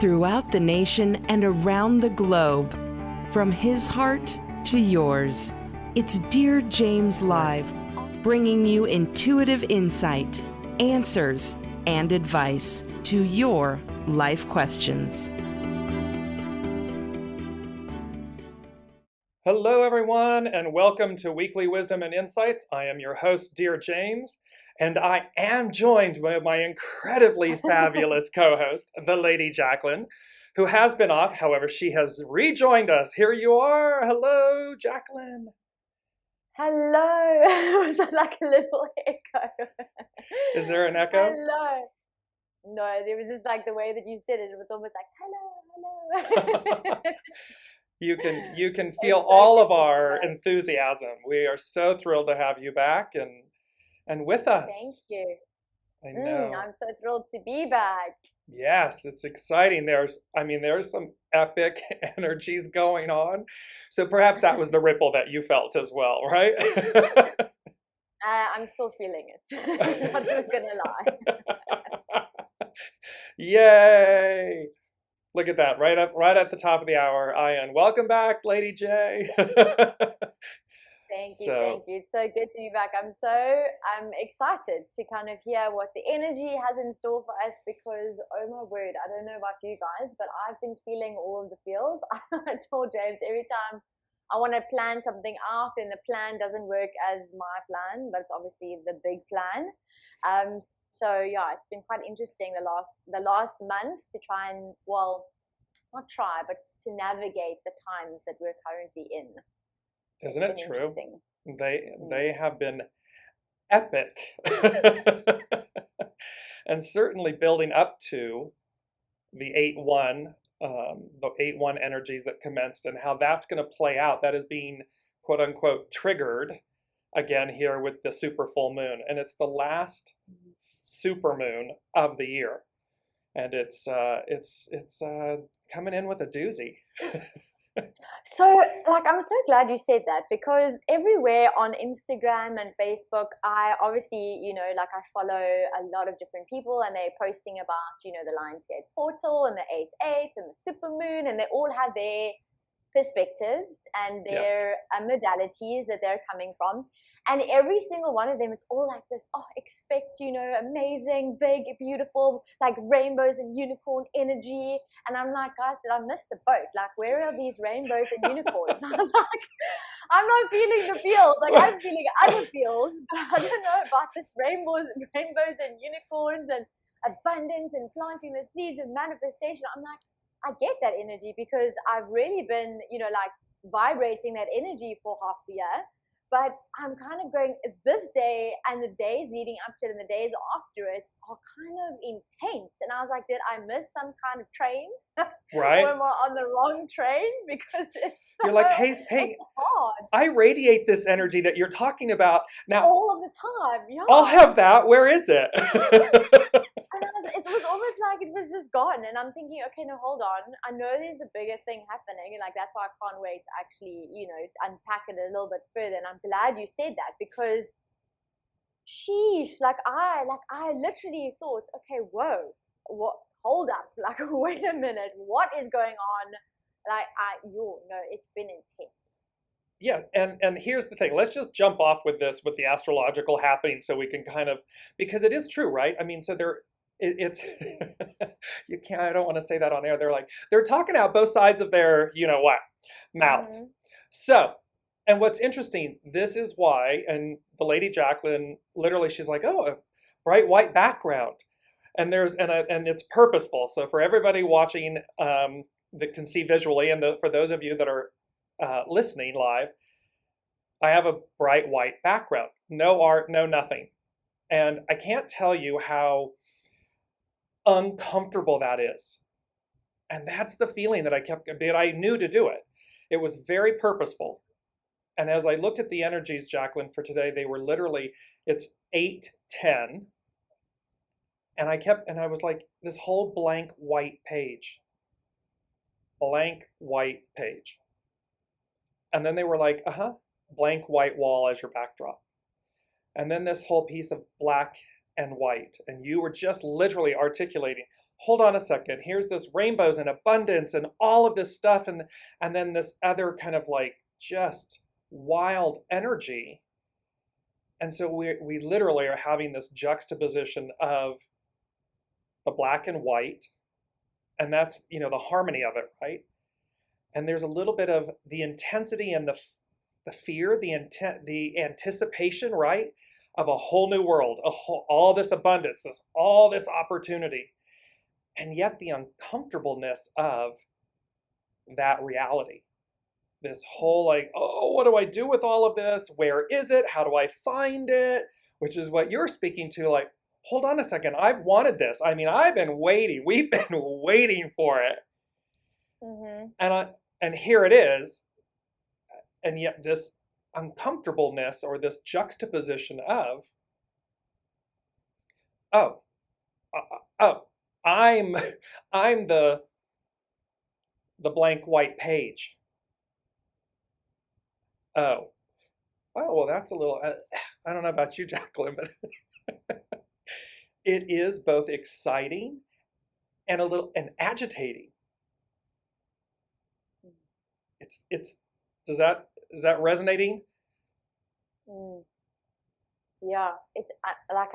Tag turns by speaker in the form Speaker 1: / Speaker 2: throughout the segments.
Speaker 1: throughout the nation and around the globe. From his heart to yours, it's Dear James Live, bringing you intuitive insight, answers, and advice to your life questions.
Speaker 2: Hello, everyone, and welcome to Weekly Wisdom and Insights. I am your host, Dear James, and I am joined by my incredibly fabulous co-host, TheLadyJaclyn, who has been off. However, she has rejoined us. Here you are. Hello, Jaclyn.
Speaker 3: Hello. Was that like a little echo?
Speaker 2: Is there an echo?
Speaker 3: Hello. No, there was just like the way that you said it. It was almost like hello.
Speaker 2: You can feel all of our enthusiasm. We are so thrilled to have you back and with us.
Speaker 3: Thank you.
Speaker 2: I know.
Speaker 3: I'm so thrilled to be back.
Speaker 2: Yes, it's exciting. There's some epic energies going on. So perhaps that was the ripple that you felt as well, right?
Speaker 3: I'm still feeling it. Not gonna lie.
Speaker 2: Yay! Look at that, right at the top of the hour. Ian, welcome back, Lady J.
Speaker 3: Thank you. It's so good to be back. I'm excited to kind of hear what the energy has in store for us because, oh my word, I don't know about you guys, but I've been feeling all of the feels. I told James every time I want to plan something out and the plan doesn't work as my plan, but it's obviously the big plan. So yeah, it's been quite interesting the last month to try and, well, not try, but to navigate the times that we're currently in.
Speaker 2: Isn't it true? They have been epic. And certainly building up to the 8-1, the 8-1 energies that commenced and how that's going to play out. That is being, quote unquote, triggered again here with the super full moon. And it's the last super moon of the year. And it's coming in with a doozy.
Speaker 3: So, like, I'm so glad you said that because everywhere on Instagram and Facebook, I obviously, I follow a lot of different people and they're posting about, the Lionsgate portal and the 8/8 and the supermoon, and they all have their perspectives and their modalities that they're coming from. And every single one of them, it's all like this, expect, amazing, big, beautiful, like rainbows and unicorn energy. And I'm like, guys, did I miss the boat? Like, where are these rainbows and unicorns? I was like, I'm not feeling the feels. Like, I'm feeling other feels, but I don't know about this rainbows and unicorns and abundance and planting the seeds of manifestation. I'm like, I get that energy because I've really been, vibrating that energy for half the year. But I'm kind of going, this day and the days leading up to it and the days after it are kind of intense. And I was like, did I miss some kind of train?
Speaker 2: Right.
Speaker 3: Or am I on the wrong train? Because
Speaker 2: you're like, hey,
Speaker 3: hard.
Speaker 2: I radiate this energy that you're talking about. Now,
Speaker 3: all of the time, yeah.
Speaker 2: I'll have that. Where is it?
Speaker 3: And it was almost like it was just gone. And I'm thinking, okay, no, hold on. I know there's a bigger thing happening. And like, that's why I can't wait to actually, unpack it a little bit further. And I'm glad you said that because sheesh, I literally thought, okay, whoa, what, hold up. Like, wait a minute. What is going on? Like, it's been intense.
Speaker 2: Yeah, and here's the thing. Let's just jump off with this, with the astrological happening, so we can kind of, because it is true, right? I mean, so it's you can't. I don't want to say that on air. They're talking out both sides of their, mouth. Mm-hmm. So, and what's interesting, this is why, and TheLadyJaclyn, literally, she's like, oh, a bright white background, and and it's purposeful. So for everybody watching that can see visually, and for those of you that are listening live, I have a bright white background, no art, no nothing. And I can't tell you how uncomfortable that is. And that's the feeling that I knew to do it. It was very purposeful. And as I looked at the energies, Jaclyn, for today, they were literally, it's 8:10. And I was like, this whole blank white page. And then they were like, blank white wall as your backdrop. And then this whole piece of black and white. And you were just literally articulating, hold on a second, here's this rainbows and abundance and all of this stuff, and then this other kind of like just wild energy. And so we literally are having this juxtaposition of the black and white, and that's, you know, the harmony of it, right? And there's a little bit of the intensity and the fear, the anticipation, right, of a whole new world, all this abundance, all this opportunity, and yet the uncomfortableness of that reality. This whole like, oh, what do I do with all of this? Where is it? How do I find it? Which is what you're speaking to, like, hold on a second, I've wanted this. I mean, I've been waiting. We've been waiting for it. And here it is. And yet this uncomfortableness or this juxtaposition of, I'm the blank white page. Oh, well, that's a little, I don't know about you, Jaclyn, but it is both exciting and and agitating. Is that resonating?
Speaker 3: Yeah, it's like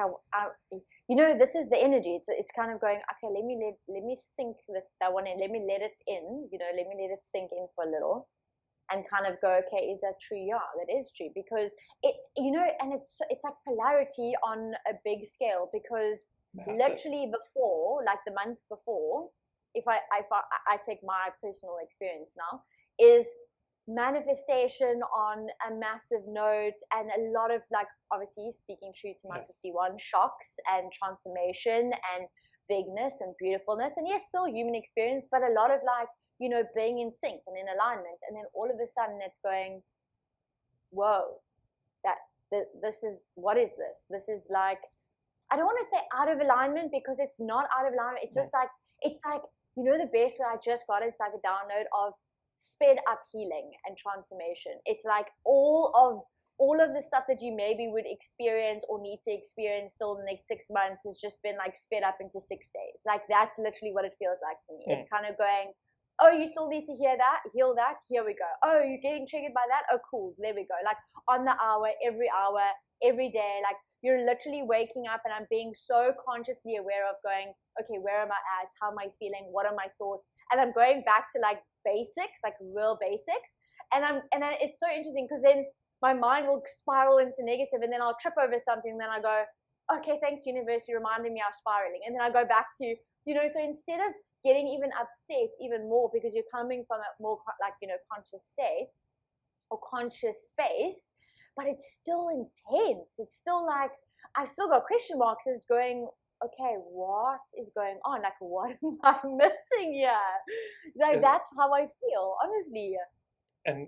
Speaker 3: you know, this is the energy. It's kind of going, okay, let me think with that one in. Let me let it in. You know, let me let it sink in for a little, and kind of go, okay, is that true? Yeah, that is true, because it, you know, and it's like polarity on a big scale, because
Speaker 2: Massive.
Speaker 3: Literally before, like the month before, if I take my personal experience now, is manifestation on a massive note, and a lot of, like, obviously speaking true to my 51, shocks and transformation and bigness and beautifulness, and yes, still human experience, but a lot of, like, you know, being in sync and in alignment. And then all of a sudden it's going, whoa, this is, what is this? This is like, I don't want to say out of alignment, because it's not out of alignment. It's just like, it's like, you know, the best way I just got, it's like a download of sped up healing and transformation. It's like all of the stuff that you maybe would experience or need to experience still in the next 6 months has just been like sped up into 6 days. Like, that's literally what it feels like to me. It's kind of going, oh, you still need to hear that, heal that, here we go. Oh, you're getting triggered by that, oh cool, there we go. Like, on the hour, every day, like, you're literally waking up, and I'm being so consciously aware of going, okay, where am I at? How am I feeling? What are my thoughts? And I'm going back to like basics, like real basics. And it's so interesting, because then my mind will spiral into negative, and then I'll trip over something, and then I go, okay, thanks universe, you reminded me I was spiraling. And then I go back to, you know, so instead of getting even upset even more, because you're coming from a more, like, you know, conscious state or conscious space, but it's still intense. It's still like, I've still got question marks. It's going, okay, what is going on? Like, what am I missing here? Like, that's how I feel, honestly.
Speaker 2: And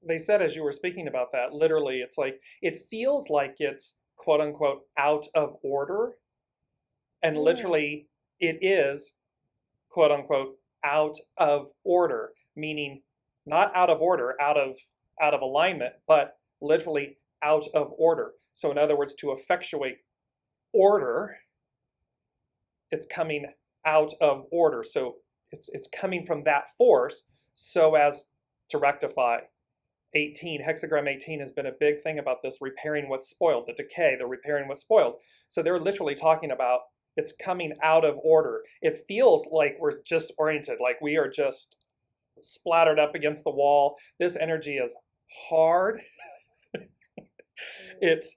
Speaker 2: they said, as you were speaking about that, literally, it's like, it feels like it's quote unquote out of order. And literally it is quote unquote out of order, meaning not out of order, out of alignment, but literally out of order. So in other words, to effectuate order, it's coming out of order. So it's coming from that force so as to rectify. 18, hexagram 18 has been a big thing about this, repairing what's spoiled, the decay, the repairing what's spoiled. So they're literally talking about it's coming out of order. It feels like we're just oriented, like we are just splattered up against the wall. This energy is hard. It's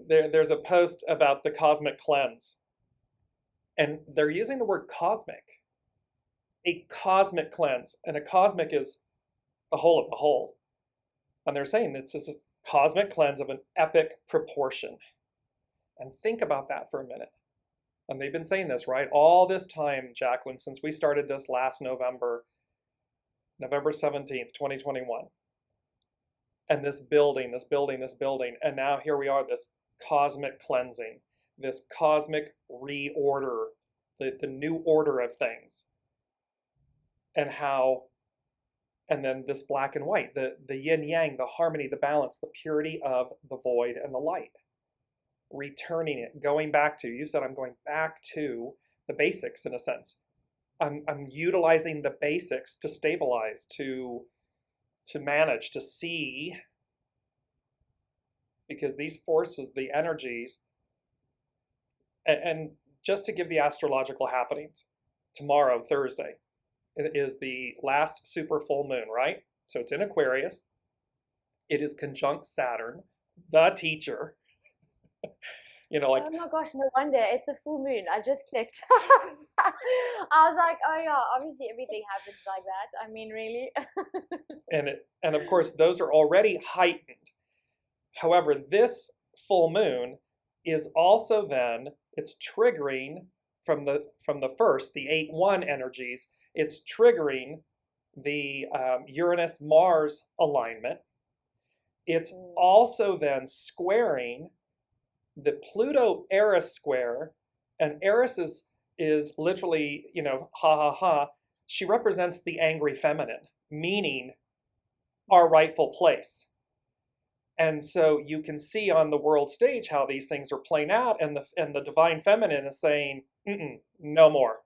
Speaker 2: there's a post about the cosmic cleanse, and they're using the word cosmic. A cosmic cleanse, and a cosmic is the whole of the whole. And they're saying this is this cosmic cleanse of an epic proportion. And think about that for a minute. And they've been saying this, right, all this time, Jaclyn, since we started this last November 17th, 2021. And this building, and now here we are, this cosmic cleansing, this cosmic reorder, the new order of things. And how, and then this black and white, the yin yang, the harmony, the balance, the purity of the void and the light. returning it, going back to, you said I'm going back to the basics in a sense. I'm utilizing the basics to stabilize, to manage, to see, because these forces, the energies, and just to give the astrological happenings, tomorrow, Thursday, it is the last super full moon, right? So it's in Aquarius. It is conjunct Saturn, the teacher. You know, like,
Speaker 3: oh my gosh, no wonder it's a full moon. I just clicked. I was like, oh yeah, obviously everything happens like that. I mean, really.
Speaker 2: and of course those are already heightened. However, this full moon is also then, it's triggering from the first, the 8-1 energies, it's triggering the Uranus-Mars alignment. It's also then squaring the Pluto-Eris square, and Eris is literally, you know, ha ha ha. She represents the angry feminine, meaning our rightful place. And so you can see on the world stage how these things are playing out, and the divine feminine is saying, no more.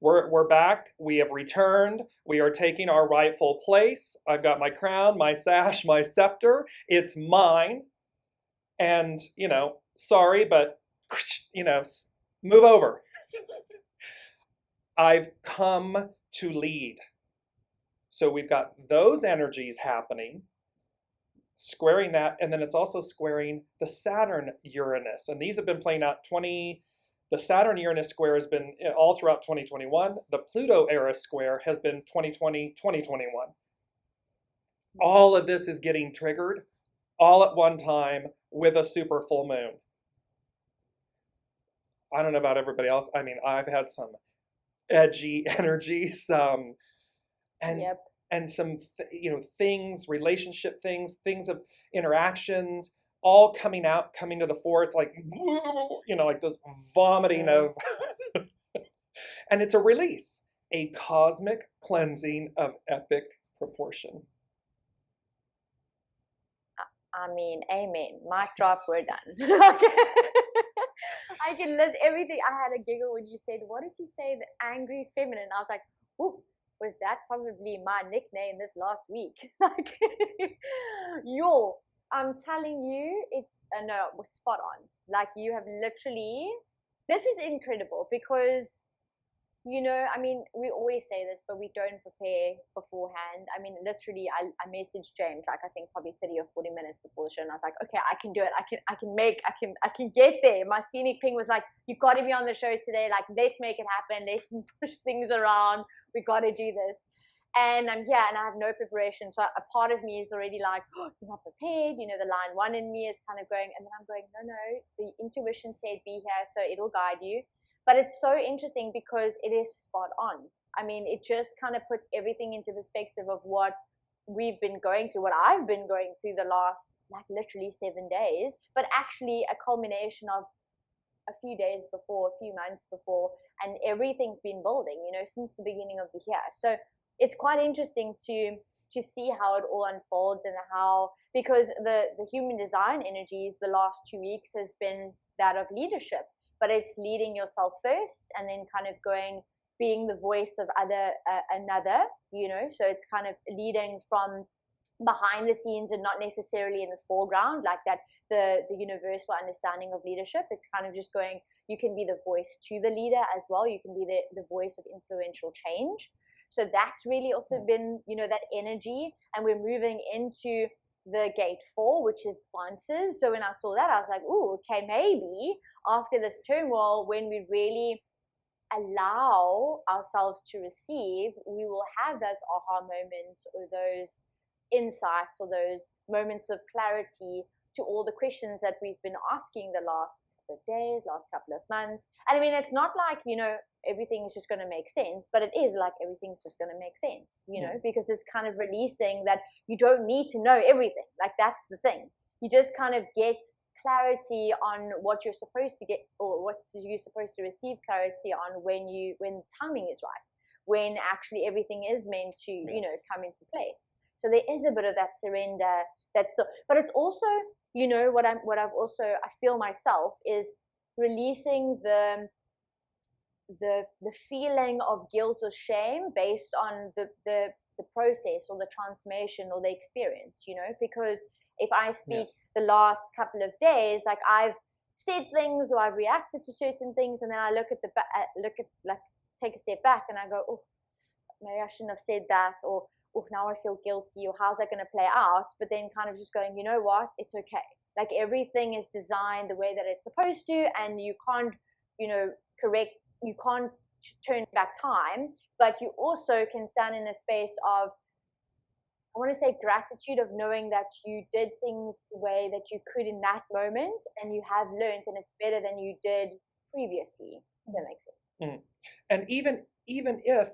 Speaker 2: We're back. We have returned. We are taking our rightful place. I've got my crown, my sash, my scepter. It's mine. And, you know, sorry, but, you know, move over. I've come to lead. So we've got those energies happening, squaring that, and then it's also squaring the Saturn-Uranus. And these have been playing out the Saturn-Uranus square has been all throughout 2021. The Pluto-Eris square has been 2020, 2021. All of this is getting triggered all at one time with a super full moon. I don't know about everybody else. I mean, I've had some edgy energy, and some things, relationship things of interactions, all coming to the fore. It's like, you know, like this vomiting of, and it's a release, a cosmic cleansing of epic proportion.
Speaker 3: I mean, amen. Mic drop, we're done. I can list everything. I had a giggle when you said, what did you say? The angry feminine. I was like, whoop, was that probably my nickname this last week? Like, yo, I'm telling you, it's, no, it was spot on. Like, you have literally, this is incredible because, you know, I mean, we always say this, but we don't prepare beforehand. I mean, literally, I messaged James, like, I think probably 30 or 40 minutes before the show, and I was like, okay, I can do it. I can get there. My sphenic ping was like, you got to be on the show today. Like, let's make it happen. Let's push things around. We got to do this. And I'm here, and I have no preparation. So a part of me is already like, oh, you're not prepared. You know, the line one in me is kind of going, and then I'm going, no, the intuition said be here, so it'll guide you. But it's so interesting because it is spot on. I mean, it just kind of puts everything into perspective of what we've been going through, what I've been going through the last, like, literally 7 days, but actually a culmination of a few days before, a few months before, and everything's been building, you know, since the beginning of the year. So it's quite interesting to see how it all unfolds, and how, because the human design energies the last 2 weeks has been that of leadership. But it's leading yourself first, and then kind of being the voice of another, you know. So it's kind of leading from behind the scenes and not necessarily in the foreground, like that, the universal understanding of leadership. It's kind of just going, you can be the voice to the leader as well. You can be the voice of influential change. So that's really also been, you know, that energy. And we're moving into the gate 4, which is answers. So when I saw that, I was like, oh, okay, maybe after this turmoil, when we really allow ourselves to receive, we will have those aha moments, or those insights, or those moments of clarity to all the questions that we've been asking the last couple of days, last couple of months. And I mean, it's not like, you know, everything is just going to make sense, but it is like everything's just going to make sense, you know, because it's kind of releasing that you don't need to know everything. Like, that's the thing. You just kind of get clarity on what you're supposed to get, or what you're supposed to receive clarity on when timing is right, when actually everything is meant to, you know, come into place. So there is a bit of that surrender, but it's also you know, what I've also, I feel myself is releasing the feeling of guilt or shame based on the process or the transformation or the experience, you know, because if I speak the last couple of days, like I've said things or I've reacted to certain things, and then I look at like take a step back and I go, oh, maybe I shouldn't have said that, or oh, now I feel guilty, or how's that going to play out? But then kind of just going, you know what, it's okay. Like everything is designed the way that it's supposed to, and you can't, you know, you can't turn back time, but you also can stand in a space of, I want to say, gratitude, of knowing that you did things the way that you could in that moment, and you have learned, and it's better than you did previously. If that makes sense.
Speaker 2: And even if,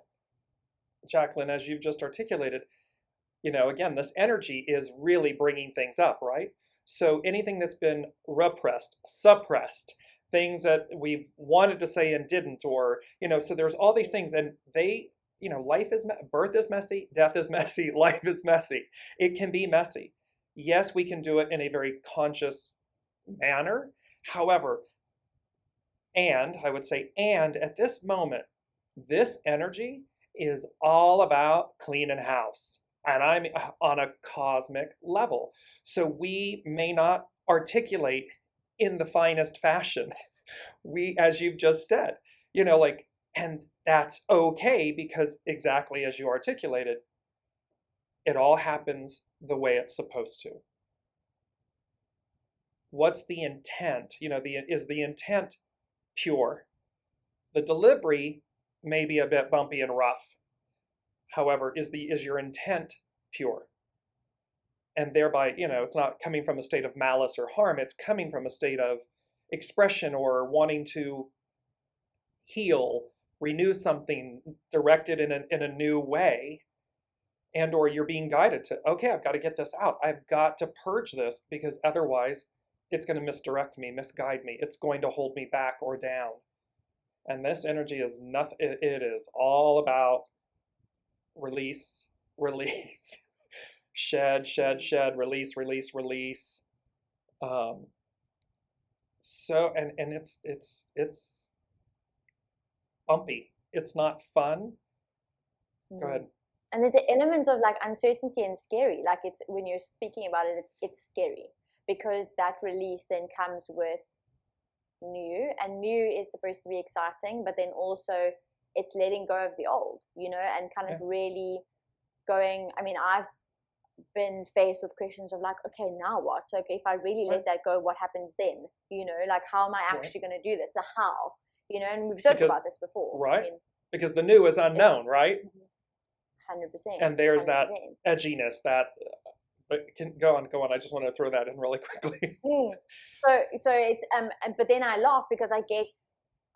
Speaker 2: Jaclyn, as you've just articulated, you know, again, this energy is really bringing things up, right? So anything that's been repressed, suppressed, things that we've wanted to say and didn't, or, you know, so there's all these things, and they, you know, birth is messy, death is messy, life is messy. It can be messy. Yes, we can do it in a very conscious manner. However, and I would say, and at this moment, this energy is all about cleaning house. And I'm on a cosmic level. So we may not articulate in the finest fashion. We, as you've just said, you know, like, and that's okay, because exactly as you articulated, it all happens the way it's supposed to. What's the intent? You know, is the intent pure? The delivery may be a bit bumpy and rough. However, is your intent pure? And thereby, you know, it's not coming from a state of malice or harm. It's coming from a state of expression or wanting to heal, renew something, directed in a new way. And or you're being guided to, okay, I've got to get this out. I've got to purge this, because otherwise it's going to misdirect me, misguide me. It's going to hold me back or down. And this energy is nothing. It is all about release, release, shed, release, release, release. So, and it's bumpy. It's not fun. Go ahead.
Speaker 3: And there's an element of like uncertainty and scary. Like it's, when you're speaking about it, it's scary, because that release then comes with new, and new is supposed to be exciting, but then also it's letting go of the old, you know, and kind of really going, I mean, I've been faced with questions of like, okay, now what? So, okay, if I really let that go, what happens then? You know, like, how am I actually going to do this? The how, you know, and we've talked about this before.
Speaker 2: Right.
Speaker 3: I mean,
Speaker 2: because the new is unknown, right?
Speaker 3: 100%.
Speaker 2: And there's
Speaker 3: 100%.
Speaker 2: that edginess that, but go on. I just want to throw that in really quickly.
Speaker 3: So it's, but then I laugh because I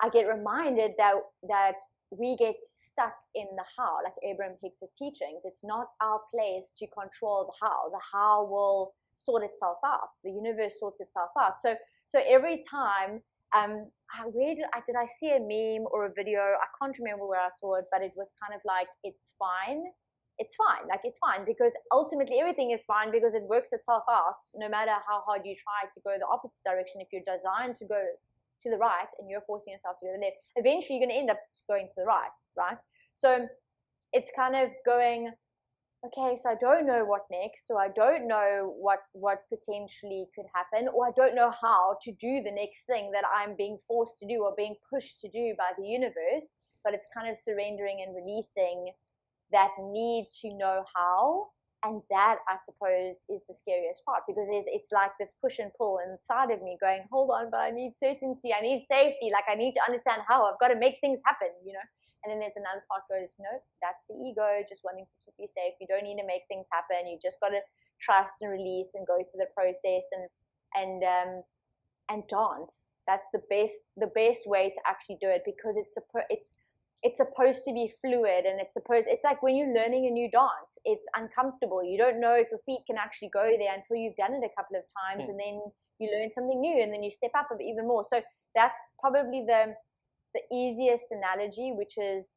Speaker 3: get reminded that we get stuck in the how, like Abraham Hicks' teachings. It's not our place to control the how. The how will sort itself out. The universe sorts itself out. So every time, where did I see a meme or a video? I can't remember where I saw it, but it was kind of like, it's fine. It's fine. Like, it's fine, because ultimately everything is fine, because it works itself out. No matter how hard you try to go the opposite direction, if you're designed to go to the right and you're forcing yourself to go to the left, eventually you're going to end up going to the right? So it's kind of going, okay, so I don't know what next, or I don't know what potentially could happen, or I don't know how to do the next thing that I'm being forced to do or being pushed to do by the universe. But it's kind of surrendering and releasing that need to know how. And that, I suppose, is the scariest part, because it's like this push and pull inside of me going, hold on, but I need certainty, I need safety, like I need to understand how, I've got to make things happen, you know. And then there's another part goes, no, that's the ego just wanting to keep you safe. You don't need to make things happen. You just got to trust and release and go through the process and dance. That's the best way to actually do it, because it's supposed to be fluid, and it's like when you're learning a new dance, it's uncomfortable. You don't know if your feet can actually go there until you've done it a couple of times, and then you learn something new, and then you step up even more. So that's probably the easiest analogy, which is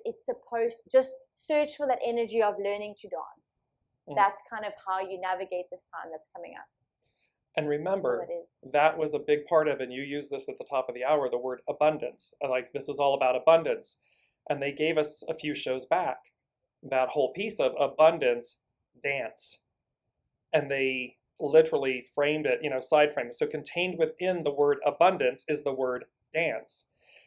Speaker 3: it's supposed, just search for that energy of learning to dance. That's kind of how you navigate this time that's coming up.
Speaker 2: And remember,
Speaker 3: it is.
Speaker 2: that was a big part of, and you used this at the top of the hour, the word abundance. Like, this is all about abundance. And they gave us a few shows back that whole piece of abundance dance. And they literally framed it, side framed it. So contained within the word abundance is the word dance.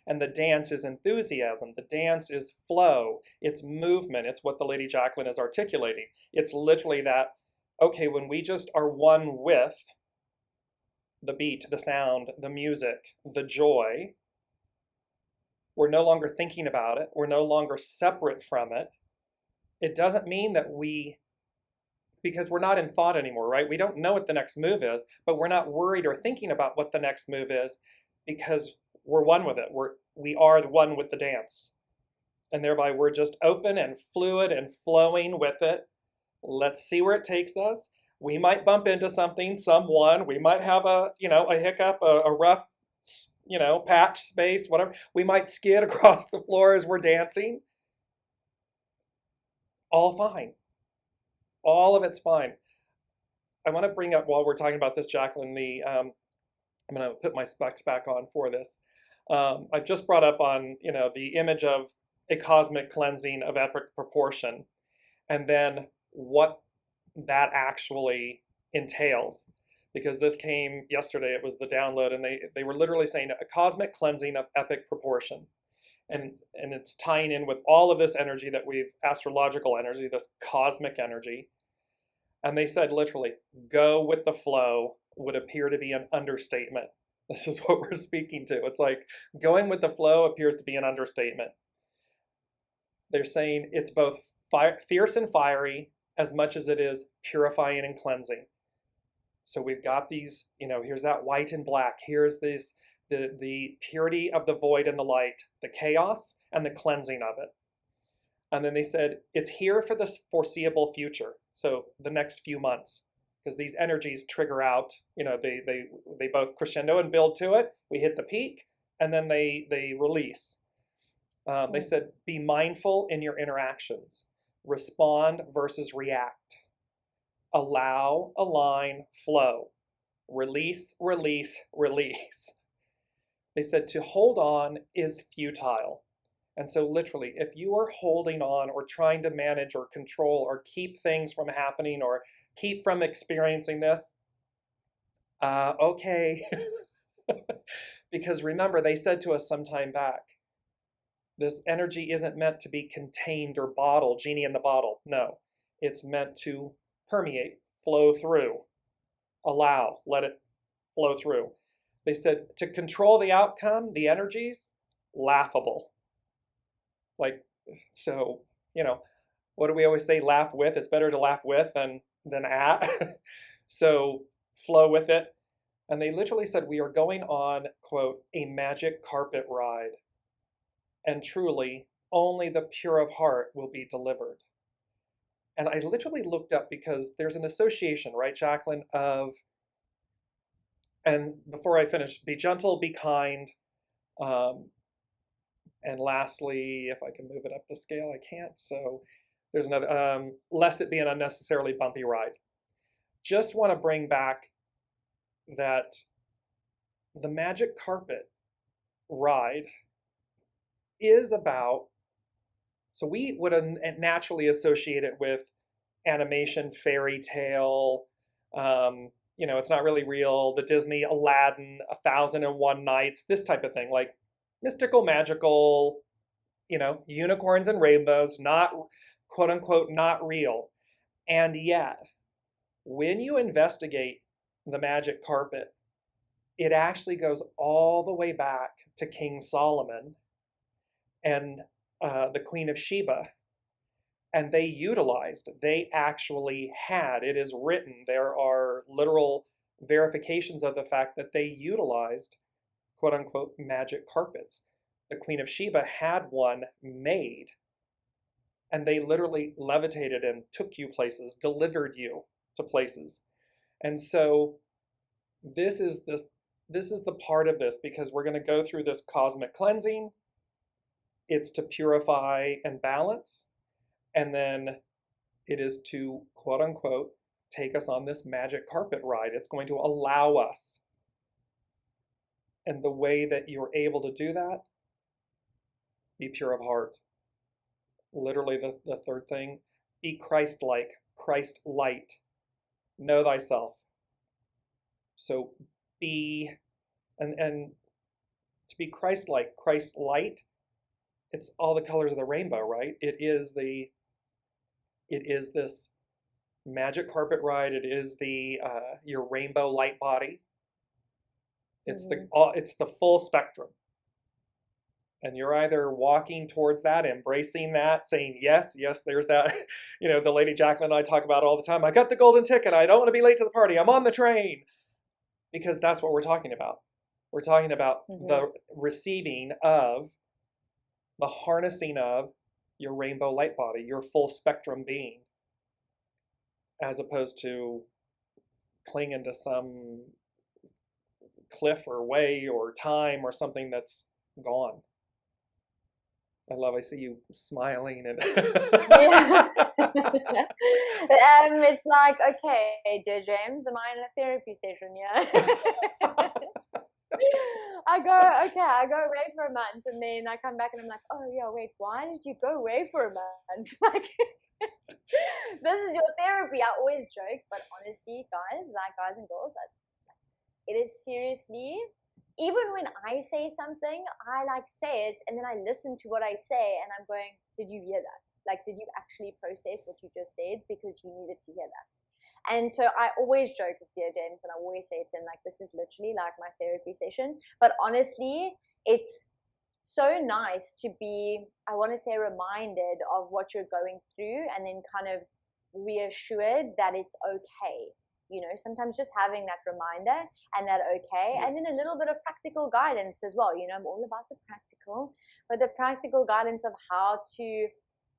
Speaker 2: And the dance is enthusiasm. The dance is flow. It's movement. It's what the Lady Jaclyn is articulating. It's literally that, okay, when we just are one with the beat, the sound, the music, the joy, we're no longer thinking about it. We're no longer separate from it. It doesn't mean that because we're not in thought anymore, right? We don't know what the next move is, but we're not worried or thinking about what the next move is because we're one with it. We are one with the dance. And thereby we're just open and fluid and flowing with it. Let's see where it takes us. We might bump into someone. We might have a hiccup, a rough, patch space, whatever. We might skid across the floor as we're dancing. All fine. All of it's fine. I want to bring up, while we're talking about this, Jaclyn, I'm going to put my specs back on for this. I've just brought up on, the image of a cosmic cleansing of epic proportion, and then what that actually entails. Because this came yesterday, it was the download, and they were literally saying a cosmic cleansing of epic proportion. And it's tying in with all of this energy that astrological energy, this cosmic energy. And they said literally, go with the flow would appear to be an understatement. This is what we're speaking to. It's like going with the flow appears to be an understatement. They're saying it's both fierce and fiery as much as it is purifying and cleansing. So we've got these, here's that white and black. Here's this, the purity of the void and the light, the chaos and the cleansing of it. And then they said, it's here for the foreseeable future. So the next few months, because these energies trigger out, they both crescendo and build to it. We hit the peak and then they release. They said, be mindful in your interactions. Respond versus react. Allow, align, flow. Release, release, release. They said to hold on is futile. And so literally, if you are holding on or trying to manage or control or keep things from happening or keep from experiencing this, okay. Because remember, they said to us some time back, this energy isn't meant to be contained or bottled, genie in the bottle. No, it's meant to permeate, flow through, allow, let it flow through. They said to control the outcome, the energies, laughable. Like, so, what do we always say? Laugh with. It's better to laugh with than at. So flow with it. And they literally said, we are going on, quote, a magic carpet ride. And truly, only the pure of heart will be delivered. And I literally looked up because there's an association, right, Jaclyn, and before I finish, be gentle, be kind. And lastly, if I can move it up the scale, I can't. So there's another, lest it be an unnecessarily bumpy ride. Just want to bring back that the magic carpet ride is about, so we would naturally associate it with animation, fairy tale, it's not really real, the Disney Aladdin, 1001 Nights, this type of thing, like mystical, magical, unicorns and rainbows, not, quote unquote, not real. And yet, when you investigate the magic carpet, it actually goes all the way back to King Solomon and the Queen of Sheba. And they actually had, it is written, there are literal verifications of the fact that they utilized, quote unquote, magic carpets. The Queen of Sheba had one made, and they literally levitated and took you places, delivered you to places. And so this is the part of this, because we're going to go through this cosmic cleansing. It's to purify and balance. And then it is to, quote unquote, take us on this magic carpet ride. It's going to allow us. And the way that you're able to do that, be pure of heart. Literally the third thing, be Christ-like, Christ-light. Know thyself. So be, and to be Christ-like, Christ-light, it's all the colors of the rainbow, right? It is this magic carpet ride. It is your rainbow light body. It's the full spectrum. And you're either walking towards that, embracing that, saying, yes, there's that. You know, the Lady Jaclyn and I talk about it all the time. I got the golden ticket. I don't want to be late to the party. I'm on the train. Because that's what we're talking about. We're talking about the receiving of, the harnessing of your rainbow light body, your full spectrum being, as opposed to clinging to some cliff or way or time or something that's gone. I see you smiling and
Speaker 3: yeah. It's like, okay, DearJames, am I in a therapy session? Yeah. I go away for a month, and then I come back and I'm like, oh yeah, wait, why did you go away for a month? Like, this is your therapy. I always joke, but honestly, guys and girls, it is seriously, even when I say something, I like say it and then I listen to what I say and I'm going, did you hear that? Like, did you actually process what you just said? Because you needed to hear that. And so I always joke with DearJames, and I always say to him, like, this is literally like my therapy session. But honestly, it's so nice to be, I want to say, reminded of what you're going through, and then kind of reassured that it's okay. You know, sometimes just having that reminder and that okay, and then a little bit of practical guidance as well. You know, I'm all about the practical, but the practical guidance of how to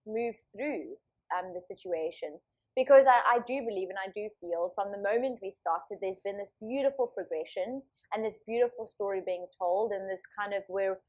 Speaker 3: move through the situation. Because I do believe and I do feel from the moment we started, there's been this beautiful progression and this beautiful story being told, and this kind of we're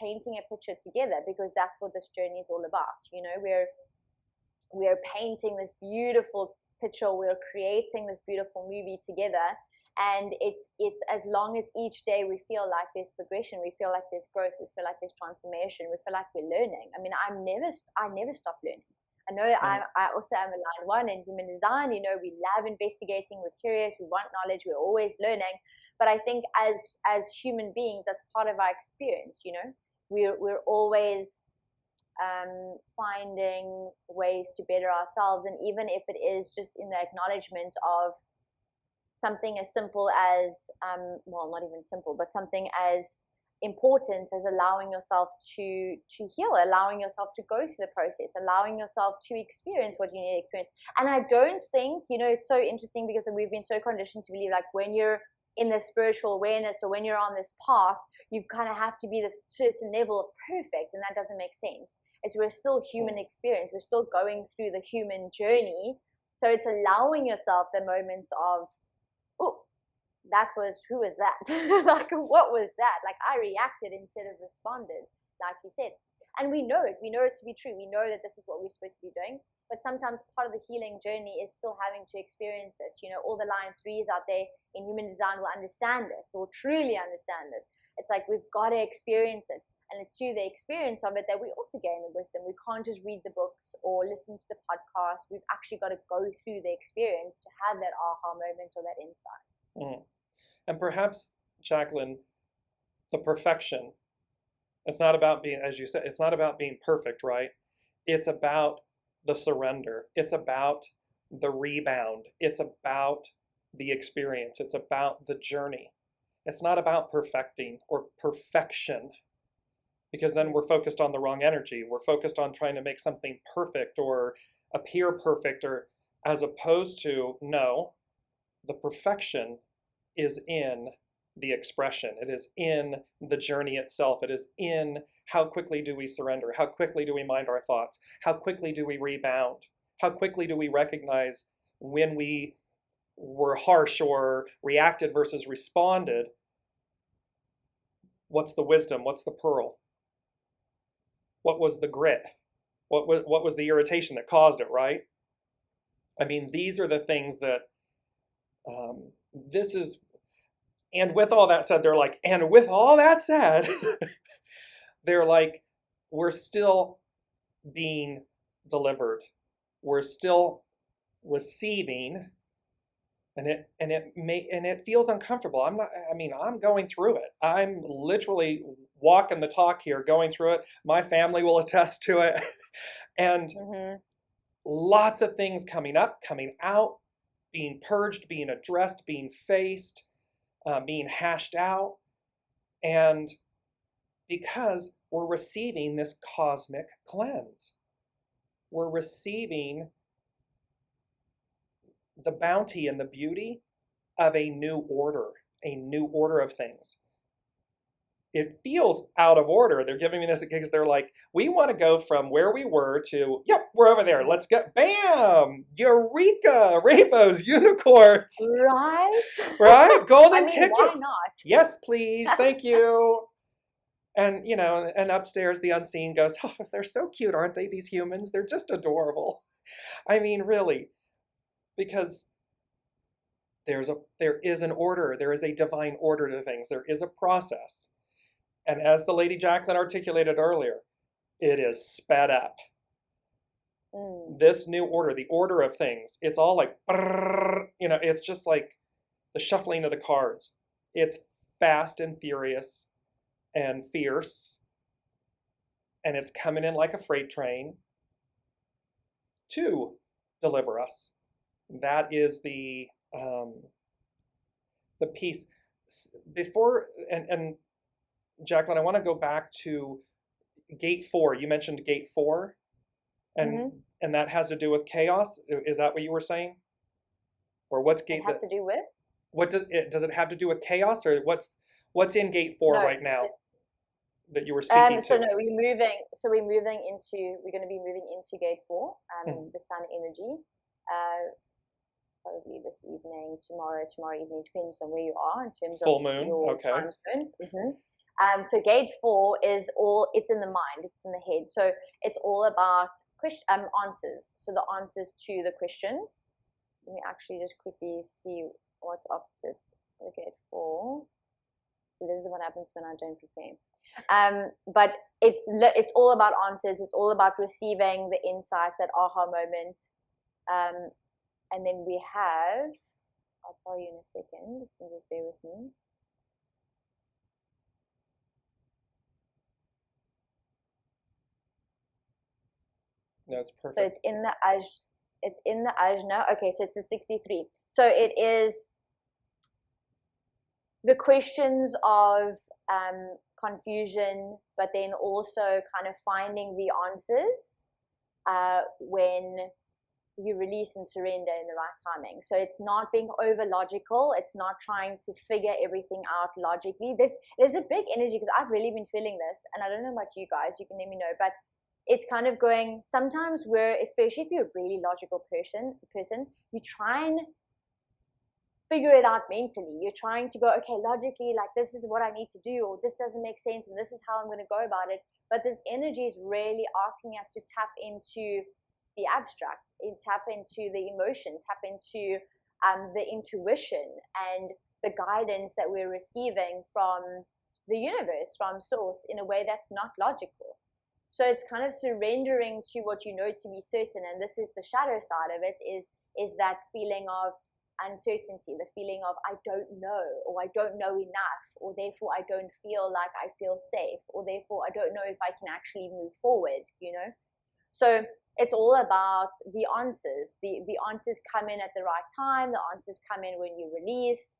Speaker 3: painting a picture together, because that's what this journey is all about. You know, we're painting this beautiful picture, we're creating this beautiful movie together, and it's as long as each day we feel like there's progression, we feel like there's growth, we feel like there's transformation, we feel like we're learning. I mean, I never stop learning. I know I also am a line 1 in human design. You know, we love investigating, we're curious, we want knowledge, we're always learning. But I think as human beings, that's part of our experience. You know, we're always finding ways to better ourselves, and even if it is just in the acknowledgement of something as simple as well, not even simple, but something as important as allowing yourself to heal, allowing yourself to go through the process, allowing yourself to experience what you need to experience. And I don't think, you know, it's so interesting because we've been so conditioned to believe like when you're in this spiritual awareness or when you're on this path, you kind of have to be this certain level of perfect, and that doesn't make sense. We're still human experience, we're still going through the human journey. So it's allowing yourself the moments of, oh, who was that? Like, what was that? Like, I reacted instead of responded, like you said. And we know it to be true. We know that this is what we're supposed to be doing. But sometimes part of the healing journey is still having to experience it. You know, all the line 3s out there in human design will understand this, will truly understand this. It's like we've got to experience it. And it's through the experience of it that we also gain the wisdom. We can't just read the books or listen to the podcast. We've actually got to go through the experience to have that aha moment or that insight.
Speaker 2: Mm. And perhaps, Jaclyn, the perfection, it's not about being, as you said, it's not about being perfect, right? It's about the surrender. It's about the rebound. It's about the experience. It's about the journey. It's not about perfecting or perfection, because then we're focused on the wrong energy. We're focused on trying to make something perfect or appear perfect, or as opposed to, no, the perfection is in the expression. It is in the journey itself. It is in how quickly do we surrender? How quickly do we mind our thoughts? How quickly do we rebound? How quickly do we recognize when we were harsh or reacted versus responded? What's the wisdom? What's the pearl? What was the grit? What was the irritation that caused it, right? I mean, these are the things that this is, and with all that said, they're like, and with all that said, they're like, we're still being delivered. We're still receiving, and it feels uncomfortable. I'm going through it. I'm literally walking the talk here, going through it. My family will attest to it. And lots of things coming up, coming out, being purged, being addressed, being faced, being hashed out. And because we're receiving this cosmic cleanse, we're receiving the bounty and the beauty of a new order of things. It feels out of order. They're giving me this because they're like, we want to go from where we were to, yep, we're over there. Let's get, bam, eureka, rainbows, unicorns.
Speaker 3: Right?
Speaker 2: Right? Golden
Speaker 3: I mean,
Speaker 2: tickets.
Speaker 3: why not?
Speaker 2: Yes, please. Thank you. And, you know, and upstairs the unseen goes, oh, they're so cute, aren't they, these humans? They're just adorable. I mean, really, because there is an order. There is a divine order to things. There is a process. And as the Lady Jaclyn articulated earlier, it is sped up. This new order, the order of things, it's all like, you know, it's just like the shuffling of the cards. It's fast and furious and fierce. And it's coming in like a freight train to deliver us. That is the piece. Before, and Jaclyn, I want to go back to gate 4. You mentioned gate 4, and that has to do with chaos. Is that what you were saying? Or what's gate?
Speaker 3: It has to do with?
Speaker 2: What does it have to do with chaos, or what's in gate 4 right now that you were speaking to?
Speaker 3: So no, we're going to be moving into gate 4, the sun energy. Probably this evening, tomorrow evening, depends on where you are in terms
Speaker 2: full
Speaker 3: of
Speaker 2: moon.
Speaker 3: your
Speaker 2: Okay.
Speaker 3: time zone. So gate 4 is it's in the mind, it's in the head. So it's all about answers. So the answers to the questions. Let me actually just quickly see what's opposite for gate 4. So this is what happens when I don't prepare. But it's all about answers. It's all about receiving the insights, that aha moment. And then we have, I'll tell you in a second, you can just bear with me.
Speaker 2: No, it's perfect.
Speaker 3: So it's in the Ajna. Okay, so it's the 63. So it is the questions of confusion, but then also kind of finding the answers when you release and surrender in the right timing. So it's not being over logical. It's not trying to figure everything out logically. There's a big energy, because I've really been feeling this, and I don't know about you guys, you can let me know, but it's kind of going, sometimes especially if you're a really logical person, you try and figure it out mentally. You're trying to go, okay, logically, like this is what I need to do, or this doesn't make sense, and this is how I'm going to go about it. But this energy is really asking us to tap into the abstract, tap into the emotion, tap into the intuition and the guidance that we're receiving from the universe, from source, in a way that's not logical. So it's kind of surrendering to what you know to be certain, and this is the shadow side of it, is that feeling of uncertainty, the feeling of I don't know, or I don't know enough, or therefore I don't feel like I feel safe, or therefore I don't know if I can actually move forward, you know. So it's all about the answers. The answers come in at the right time. The answers come in when you release,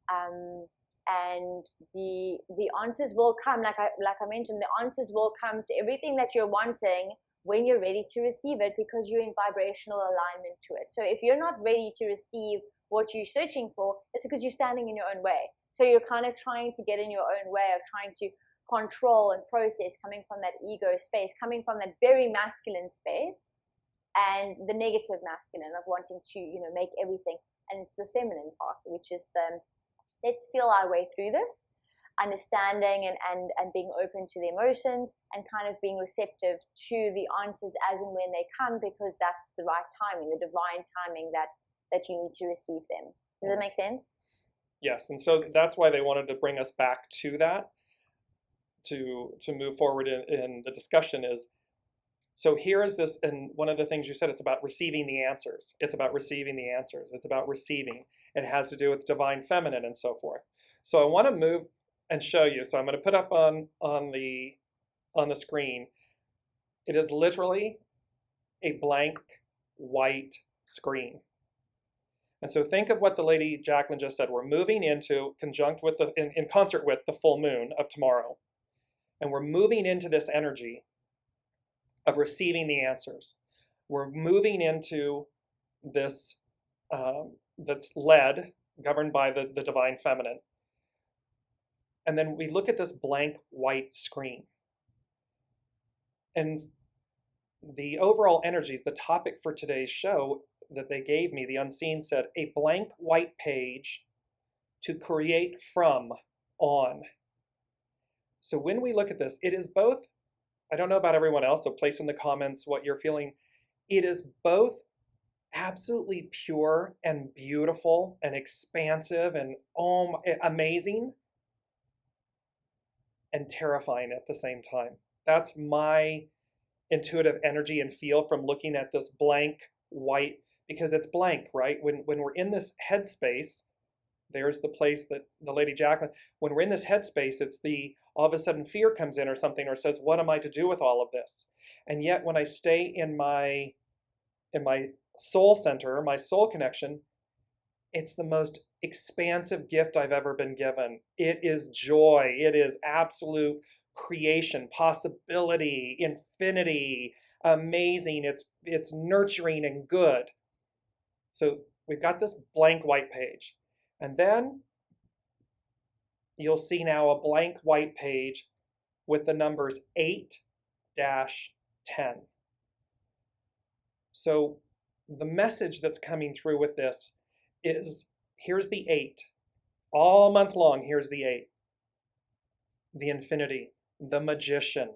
Speaker 3: and the answers will come. Like I mentioned, the answers will come to everything that you're wanting when you're ready to receive it, because you're in vibrational alignment to it. So if you're not ready to receive what you're searching for, it's because you're standing in your own way. So you're kind of trying to get in your own way of trying to control and process, coming from that ego space, coming from that very masculine space, and the negative masculine of wanting to, make everything. And it's the feminine part, which is the let's feel our way through this. understanding and being open to the emotions and kind of being receptive to the answers as and when they come, because that's the right timing, the divine timing that you need to receive them. Does that make sense?
Speaker 2: Yes, and so that's why they wanted to bring us back to that, to move forward in the discussion is, so here is this, and one of the things you said, it's about receiving the answers. It's about receiving the answers. It's about receiving. It has to do with divine feminine and so forth. So I want to move and show you. So I'm going to put up on the screen. It is literally a blank white screen. And so think of what the Lady Jaclyn just said. We're moving into conjunct with in concert with the full moon of tomorrow. And we're moving into this energy of receiving the answers. We're moving into this that's governed by the divine feminine. And then we look at this blank white screen. And the overall energies, the topic for today's show that they gave me, the unseen, said a blank white page to create from on. So when we look at this, it is both, I don't know about everyone else, so place in the comments what you're feeling. It is both absolutely pure and beautiful and expansive and amazing and terrifying at the same time. That's my intuitive energy and feel from looking at this blank white, because it's blank, right? When we're in this headspace, there's the place that the Lady Jaclyn, when we're in this headspace, it's all of a sudden fear comes in or something, or says, what am I to do with all of this? And yet when I stay in my soul center, my soul connection, it's the most expansive gift I've ever been given. It is joy. It is absolute creation, possibility, infinity, amazing. It's nurturing and good. So we've got this blank white page. And then you'll see now a blank white page with the numbers 8-10. So the message that's coming through with this is, here's the 8. All month long, here's the 8. The infinity, the magician,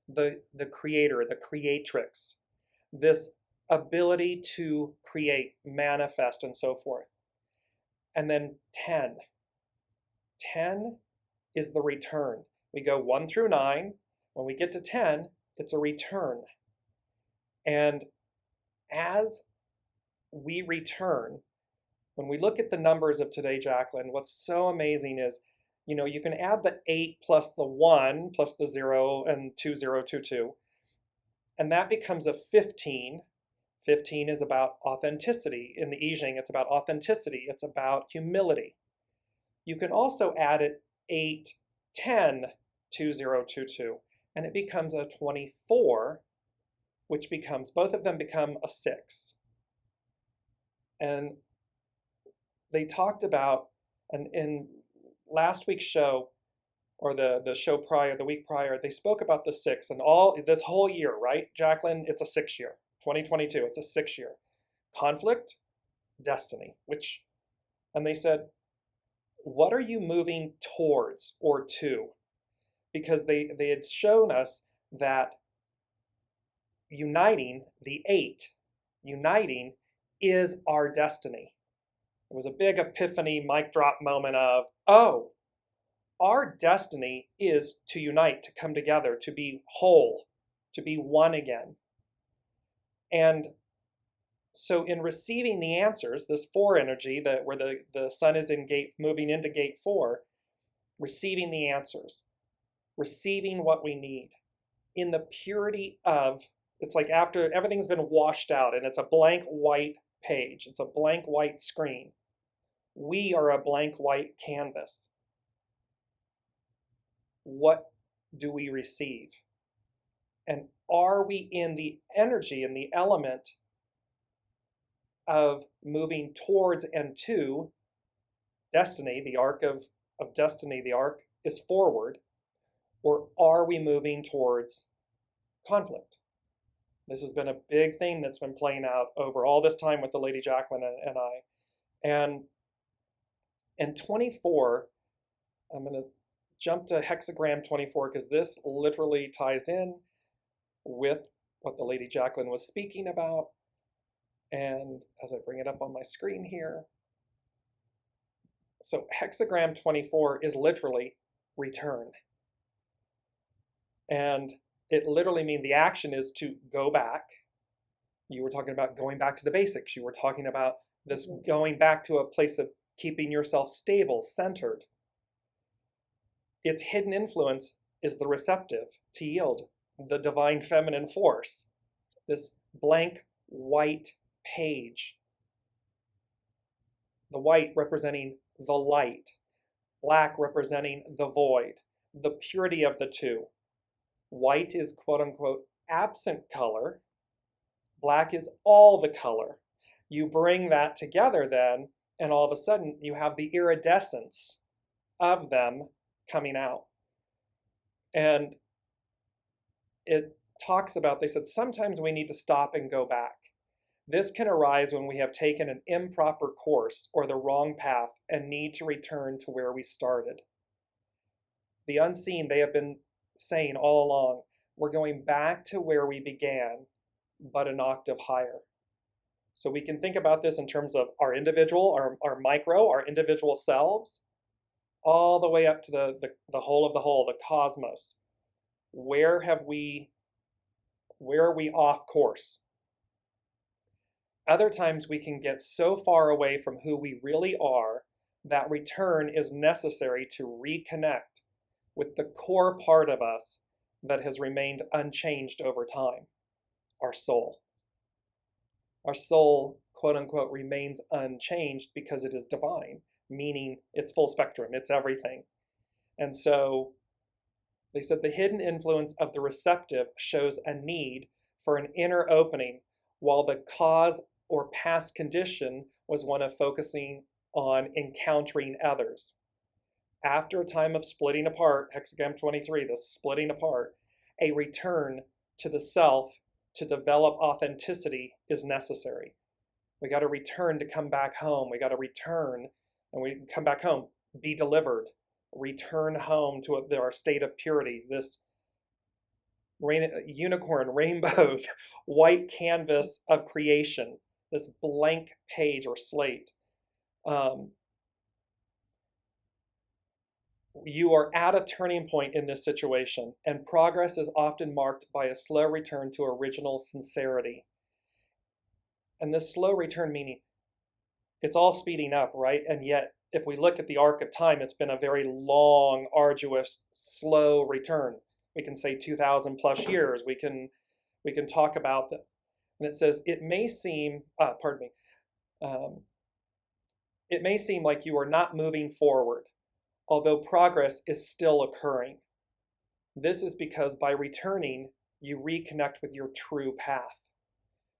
Speaker 2: the creator, the creatrix, this ability to create, manifest, and so forth. And then 10. 10 is the return. We go 1 through 9. When we get to 10, it's a return. And as we return, when we look at the numbers of today, Jaclyn, what's so amazing is, you can add the 8 plus the 1 plus the 0 and 2022, and that becomes a 15. 15 is about authenticity. In the I Ching, it's about authenticity. It's about humility. You can also add it 8, 10, 2022, and it becomes a 24, which becomes, both of them become a 6. And they talked about, and in last week's show, or the show prior, the week prior, they spoke about the 6 and all this whole year, right, Jaclyn? It's a 6 year. 2022, it's a 6 year. Conflict, destiny, and they said, what are you moving towards or to? Because they had shown us that uniting, the 8, uniting is our destiny. It was a big epiphany, mic drop moment of, oh, our destiny is to unite, to come together, to be whole, to be one again. And so in receiving the answers, this 4 energy, where the sun is moving into gate 4, receiving the answers, receiving what we need in the purity of, it's like after everything's been washed out and it's a blank white page, it's a blank white screen. We are a blank white canvas. What do we receive? And are we in the energy and the element of moving towards and to destiny? The arc of destiny, the arc is forward. Or are we moving towards conflict? This has been a big thing that's been playing out over all this time with the Lady Jaclyn and I. And 24, I'm going to jump to hexagram 24 because this literally ties in with what the Lady Jaclyn was speaking about. And as I bring it up on my screen here, so hexagram 24 is literally return. And it literally means the action is to go back. You were talking about going back to the basics. You were talking about this going back to a place of keeping yourself stable, centered. Its hidden influence is the receptive, to yield, the divine feminine force, this blank white page. The white representing the light, black representing the void, the purity of the two. White is quote unquote absent color, black is all the color. You bring that together then, and all of a sudden you have the iridescence of them coming out. And it talks about, they said, sometimes we need to stop and go back. This can arise when we have taken an improper course or the wrong path and need to return to where we started. The unseen, they have been saying all along, we're going back to where we began, but an octave higher. So we can think about this in terms of our individual, our micro, our individual selves, all the way up to the whole of the whole, the cosmos. Where are we off course? Other times we can get so far away from who we really are that return is necessary to reconnect with the core part of us that has remained unchanged over time, our soul. Our soul, quote unquote, remains unchanged because it is divine, meaning it's full spectrum, it's everything. And so they said the hidden influence of the receptive shows a need for an inner opening, while the cause or past condition was one of focusing on encountering others. After a time of splitting apart, hexagram 23, the splitting apart, a return to the self to develop authenticity is necessary. We got to return to come back home. We got to return, and we come back home, be delivered, return home to our state of purity, this unicorn, rainbows, white canvas of creation, this blank page or slate. You are at a turning point in this situation, and progress is often marked by a slow return to original sincerity. And this slow return meaning it's all speeding up, right? And yet, if we look at the arc of time, it's been a very long, arduous, slow return. We can say 2,000 plus years. We can talk about that. And it says, it may seem, it may seem like you are not moving forward, although progress is still occurring. This is because by returning, you reconnect with your true path.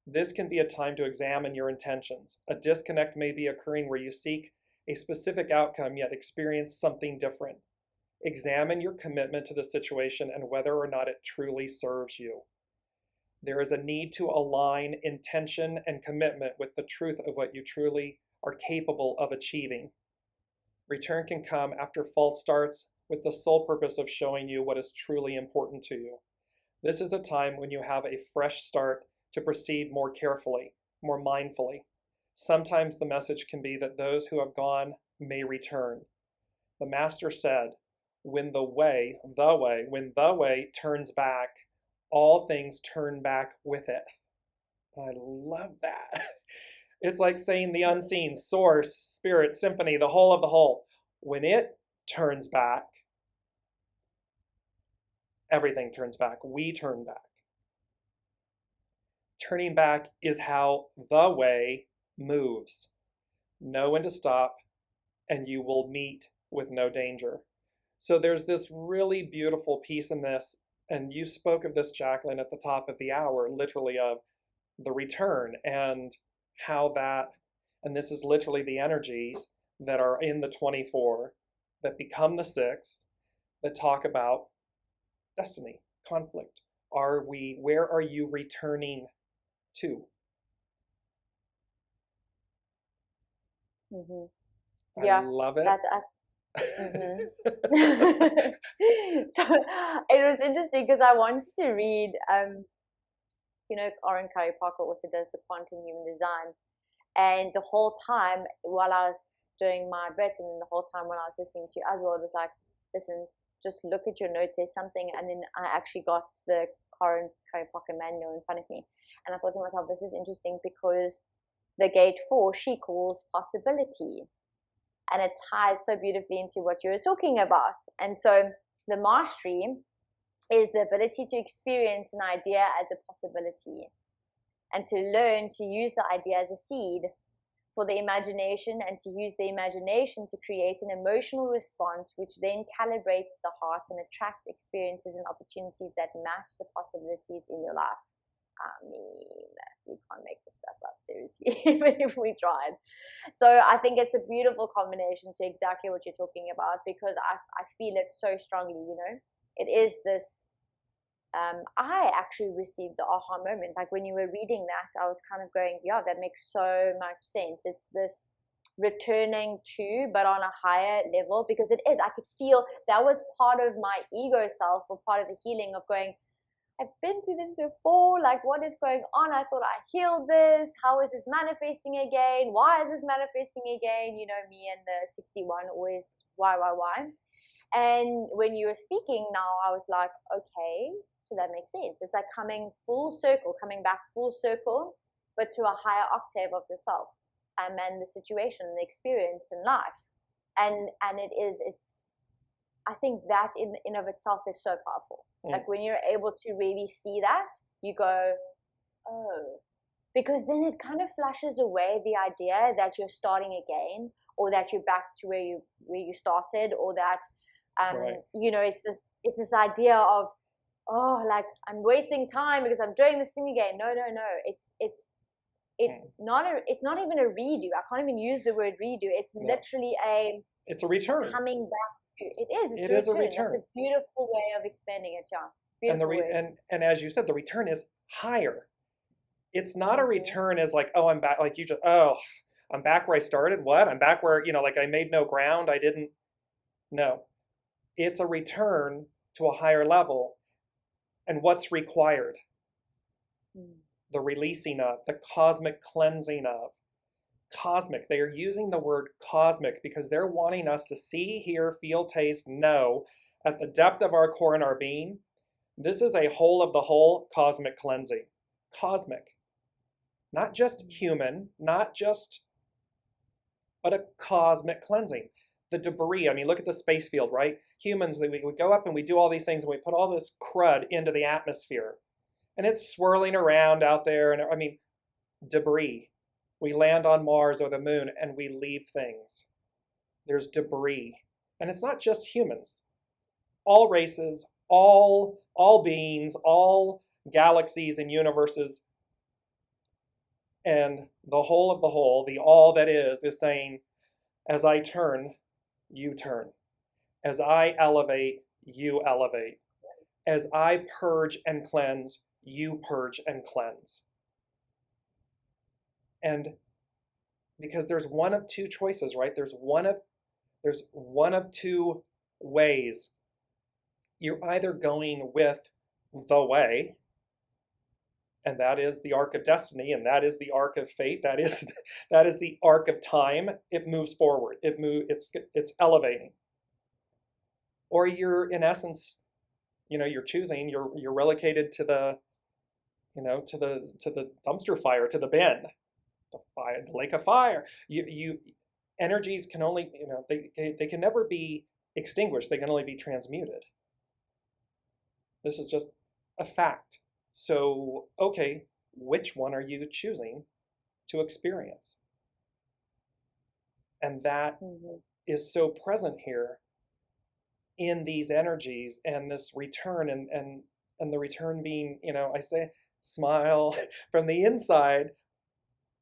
Speaker 2: This can be a time to examine your intentions. A disconnect may be occurring where you seek a specific outcome yet experience something different. Examine your commitment to the situation and whether or not it truly serves you. There is a need to align intention and commitment with the truth of what you truly are capable of achieving. Return can come after false starts with the sole purpose of showing you what is truly important to you. This is a time when you have a fresh start to proceed more carefully, more mindfully. Sometimes the message can be that those who have gone may return. The Master said, when the way turns back, all things turn back with it. I love that. It's like saying the unseen, source, spirit, symphony, the whole of the whole. When it turns back, everything turns back. We turn back. Turning back is how the way moves. Know when to stop, and you will meet with no danger. So there's this really beautiful piece in this, and you spoke of this, Jaclyn, at the top of the hour, literally of the return and how that, and this is literally the energies that are in the 24 that become the 6 that talk about destiny, conflict. Where are you returning to?
Speaker 3: Yeah,
Speaker 2: I love it.
Speaker 3: Mm-hmm. So it was interesting because I wanted to read, Oren Curry Parker also does the quantum human design, and the whole time while I was doing my bit, and the whole time when I was listening to you as well, it was like, listen, just look at your notes, there's something, and then I actually got the Oren Curry Parker manual in front of me, and I thought to myself, this is interesting because the gate 4 she calls possibility. And it ties so beautifully into what you were talking about. And so the mastery is the ability to experience an idea as a possibility and to learn to use the idea as a seed for the imagination, and to use the imagination to create an emotional response, which then calibrates the heart and attracts experiences and opportunities that match the possibilities in your life. I mean, we can't make this stuff up, seriously, even if we tried. So I think it's a beautiful combination to exactly what you're talking about, because I feel it so strongly, It is this, I actually received the aha moment. Like when you were reading that, I was kind of going, yeah, that makes so much sense. It's this returning to, but on a higher level, because it is, I could feel that was part of my ego self, or part of the healing of going, I've been through this before, like what is going on? I thought I healed this. How is this manifesting again? Why is this manifesting again? Me and the 61 always, why? And when you were speaking now, I was like, okay, so that makes sense. It's like coming back full circle, but to a higher octave of yourself, and the situation, the experience in life. And it's, I think that in of itself is so powerful. Like when you're able to really see that, you go, oh, because then it kind of flushes away the idea that you're starting again, or that you're back to where you started, or that
Speaker 2: Right.
Speaker 3: it's this idea of, oh, like I'm wasting time because I'm doing this thing again. No. It's not even a redo. I can't even use the word redo. It's literally
Speaker 2: it's a return.
Speaker 3: Coming back. It is.
Speaker 2: It is a return.
Speaker 3: That's a beautiful way of expanding it, yeah.
Speaker 2: And as you said, the return is higher. It's not a return as like, oh, I'm back, like you just, oh, I'm back where I started. What? I'm back where, like I made no ground. I didn't. No. It's a return to a higher level. And what's required? The releasing of, the cosmic cleansing of. Cosmic. They are using the word cosmic because they're wanting us to see, hear, feel, taste, know at the depth of our core and our being. This is a whole of the whole cosmic cleansing. Cosmic. Not just human, but a cosmic cleansing. The debris, I mean, look at the space field, right? Humans, we go up and we do all these things and we put all this crud into the atmosphere. And it's swirling around out there. And I mean, debris. We land on Mars or the moon and we leave things. There's debris. And it's not just humans. All races, all beings, all galaxies and universes. And the whole of the whole, the all that is saying, as I turn, you turn. As I elevate, you elevate. As I purge and cleanse, you purge and cleanse. And because there's one of two choices, right? There's one of two ways. You're either going with the way, and that is the arc of destiny, and that is the arc of fate, that is the arc of time. It moves forward. It's elevating. Or you're, in essence, you're choosing, you're relegated to the dumpster fire, to the bin. The lake of fire. You energies can only, they can never be extinguished. They can only be transmuted. This is just a fact. So, okay, which one are you choosing to experience? And that is so present here in these energies and this return, and the return being, I say smile from the inside.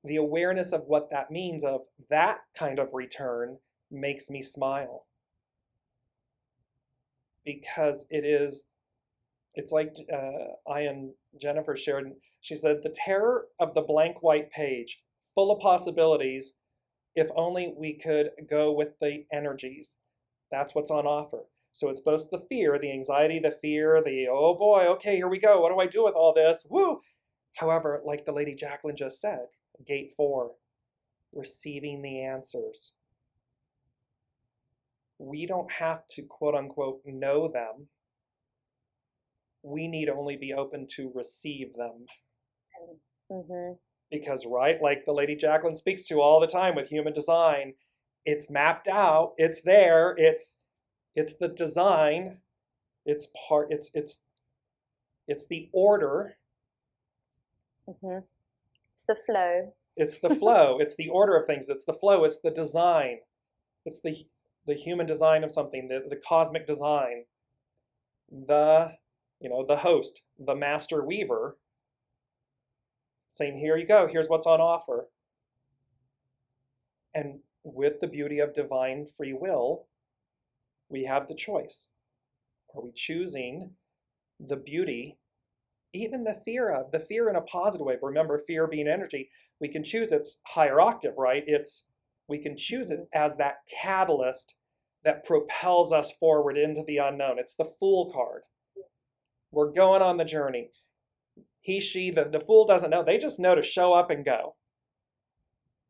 Speaker 2: The awareness of what that means, of that kind of return, makes me smile. Because it's like I and Jennifer shared, she said, the terror of the blank white page, full of possibilities, if only we could go with the energies. That's what's on offer. So it's both the fear, the anxiety, the fear, the, oh boy, okay, here we go. What do I do with all this? Woo! However, like the Lady Jaclyn just said, gate 4, receiving the answers. We don't have to, quote unquote, know them. We need only be open to receive them. Because, right, like the Lady Jaclyn speaks to all the time with human design, it's mapped out, it's there, it's the design, it's the order.
Speaker 3: It's the flow.
Speaker 2: It's the flow. It's the order of things. It's the flow. It's the design. It's the human design of something, the cosmic design. The host, the master weaver, saying, here you go, here's what's on offer. And with the beauty of divine free will, we have the choice. Are we choosing the beauty, even the fear in a positive way? But remember, fear being energy, we can choose its higher octave, right? We can choose it as that catalyst that propels us forward into the unknown. It's the Fool card. We're going on the journey. He, she, the Fool doesn't know. They just know to show up and go.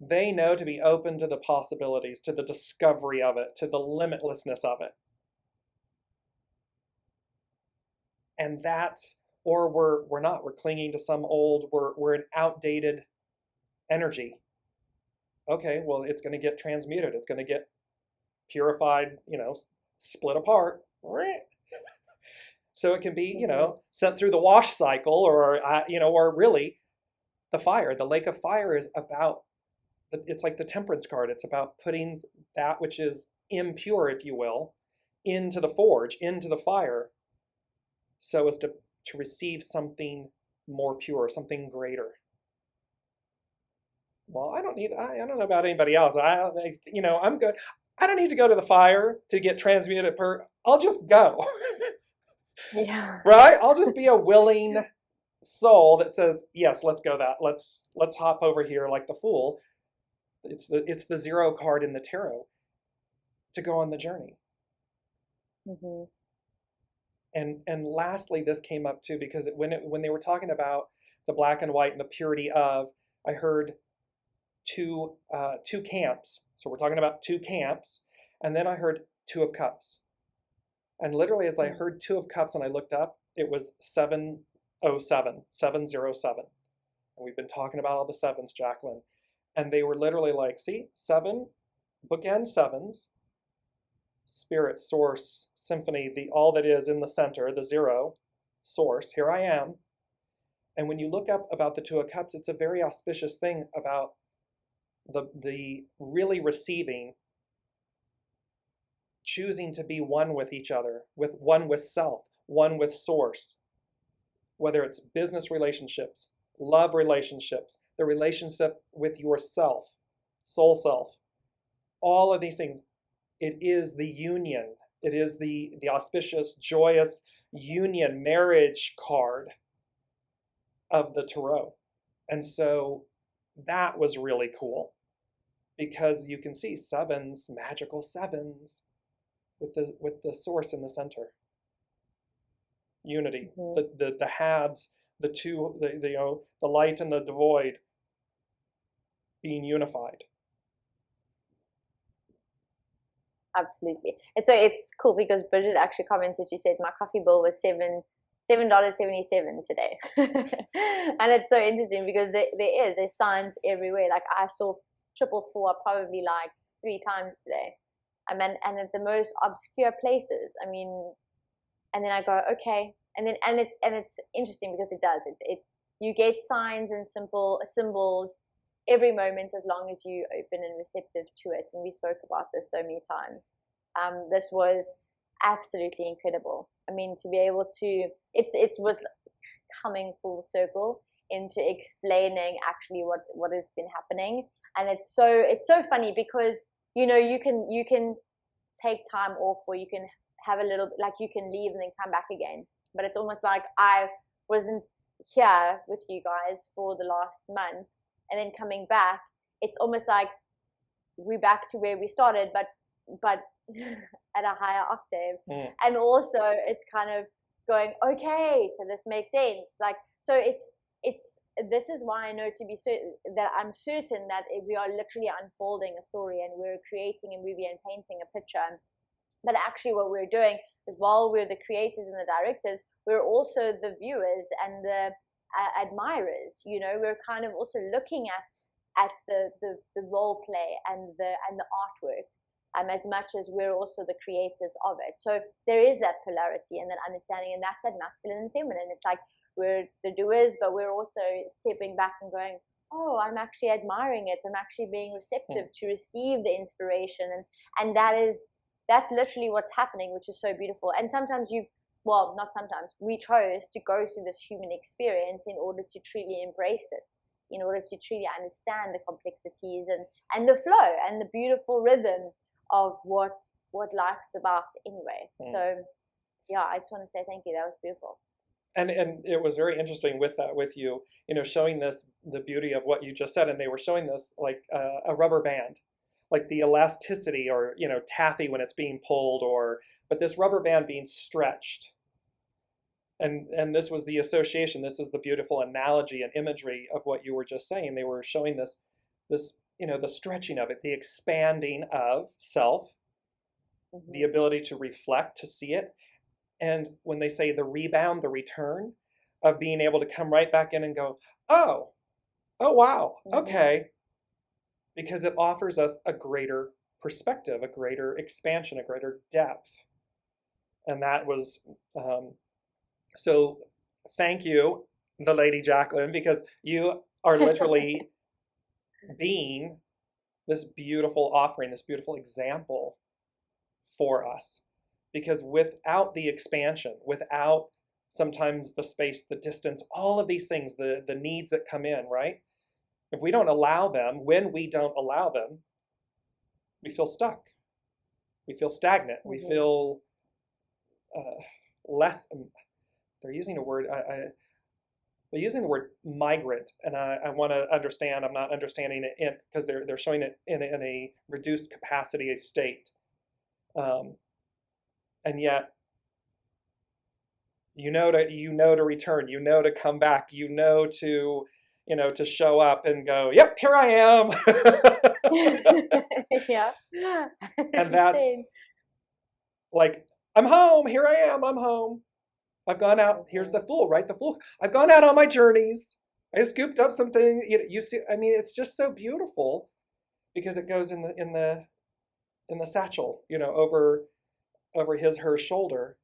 Speaker 2: They know to be open to the possibilities, to the discovery of it, to the limitlessness of it. And that's, or we're not. We're clinging to some old, we're an outdated energy. Okay, well, it's going to get transmuted. It's going to get purified, split apart. So it can be, sent through the wash cycle, or really the fire. The lake of fire is about, it's like the temperance card. It's about putting that which is impure, if you will, into the forge, into the fire, so as to receive something more pure, something greater. Well, I don't know about anybody else. I'm good. I don't need to go to the fire to get transmuted. I'll just go.
Speaker 3: Yeah.
Speaker 2: Right? I'll just be a willing soul that says, yes, let's go that. Let's hop over here like the Fool. It's the 0 card in the tarot to go on the journey. And lastly, this came up too, because when they were talking about the black and white and the purity of, I heard two camps. So we're talking about 2 camps. And then I heard 2 of Cups. And literally, as I heard 2 of Cups and I looked up, it was 707. And we've been talking about all the 7s, Jaclyn. And they were literally like, see, 7, bookend 7s, spirit, source, symphony, all that is in the center, the 0, source, here I am. And when you look up about the 2 of Cups, it's a very auspicious thing about the really receiving, choosing to be one with each other, one with self, one with source, whether it's business relationships, love relationships, the relationship with yourself, soul self, all of these things. It is the union. It is the auspicious, joyous union, marriage card of the tarot. And so that was really cool, because you can see 7s, magical 7s, with the source in the center. Unity, the halves, the two, the light and the void being unified.
Speaker 3: Absolutely. And so it's cool because Bridget actually commented, she said, my coffee bill was $7.77 today. And it's so interesting because there's signs everywhere. Like I saw 444 probably like 3 times today. And at the most obscure places. I mean, and then I go, okay. And it's interesting because you get signs and symbols every moment as long as you open and receptive to it. And we spoke about this so many times. This was absolutely incredible. I mean, to be able to, it was coming full circle into explaining actually what has been happening. And it's so funny because, you can take time off, or you can have a little, like you can leave and then come back again. But it's almost like I wasn't here with you guys for the last month, and then coming back, it's almost like we're back to where we started, but but at a higher octave.
Speaker 2: Mm.
Speaker 3: And also it's kind of going, okay, so this makes sense. Like, so it's this is why I know to be certain that I'm certain that we are literally unfolding a story and we're creating a movie and painting a picture. But actually what we're doing is, while we're the creators and the directors, we're also the viewers and the admirers. You know, we're kind of also looking at the role play and the artwork, as much as we're also the creators of it. So there is that polarity and that understanding, and that's that masculine and feminine. It's like we're the doers, but we're also stepping back and going, oh, I'm actually admiring it. I'm actually being receptive to receive the inspiration. And that's literally what's happening, which is so beautiful. And sometimes not sometimes, we chose to go through this human experience in order to truly embrace it, in order to truly understand the complexities and the flow and the beautiful rhythm of what life's about anyway. So yeah, I just want to say thank you. That was beautiful.
Speaker 2: And it was very interesting with you, showing this, the beauty of what you just said. And they were showing this like a rubber band, like the elasticity, or, taffy when it's being pulled, but this rubber band being stretched. And this was the association. This is the beautiful analogy and imagery of what you were just saying. They were showing this, the stretching of it, the expanding of self, the ability to reflect, to see it. And when they say the rebound, the return of being able to come right back in and go, oh wow, okay. Because it offers us a greater perspective, a greater expansion, a greater depth. And that was, so thank you, TheLadyJaclyn, because you are literally being this beautiful offering, this beautiful example for us. Because without the expansion, without sometimes the space, the distance, all of these things, the needs that come in, right? If we don't allow them, when we don't allow them, we feel stuck. We feel stagnant. We feel less. They're using a word. They're using the word migrant, and I want to understand. I'm not understanding it because they're showing it in a reduced capacity state. And yet, to return, to come back, to show up and go, yep, here I am.
Speaker 3: Yeah.
Speaker 2: And that's like, I'm home. Here I am. I'm home. I've gone out. Here's the Fool, right? The Fool. I've gone out on my journeys. I scooped up some things. You see, I mean, it's just so beautiful because it goes in the satchel, over her shoulder.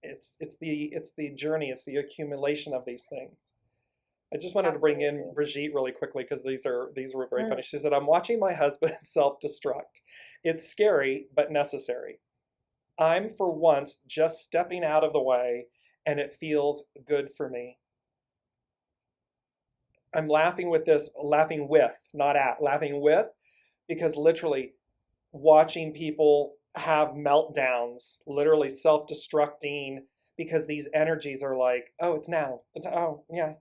Speaker 2: It's the journey, it's the accumulation of these things. I just wanted to bring in Brigitte really quickly because these were very funny. She said, I'm watching my husband self-destruct. It's scary, but necessary. I'm for once just stepping out of the way and it feels good for me. I'm laughing with, not at, laughing with, because literally watching people have meltdowns, literally self-destructing, because these energies are like, oh, it's now. Oh, yeah.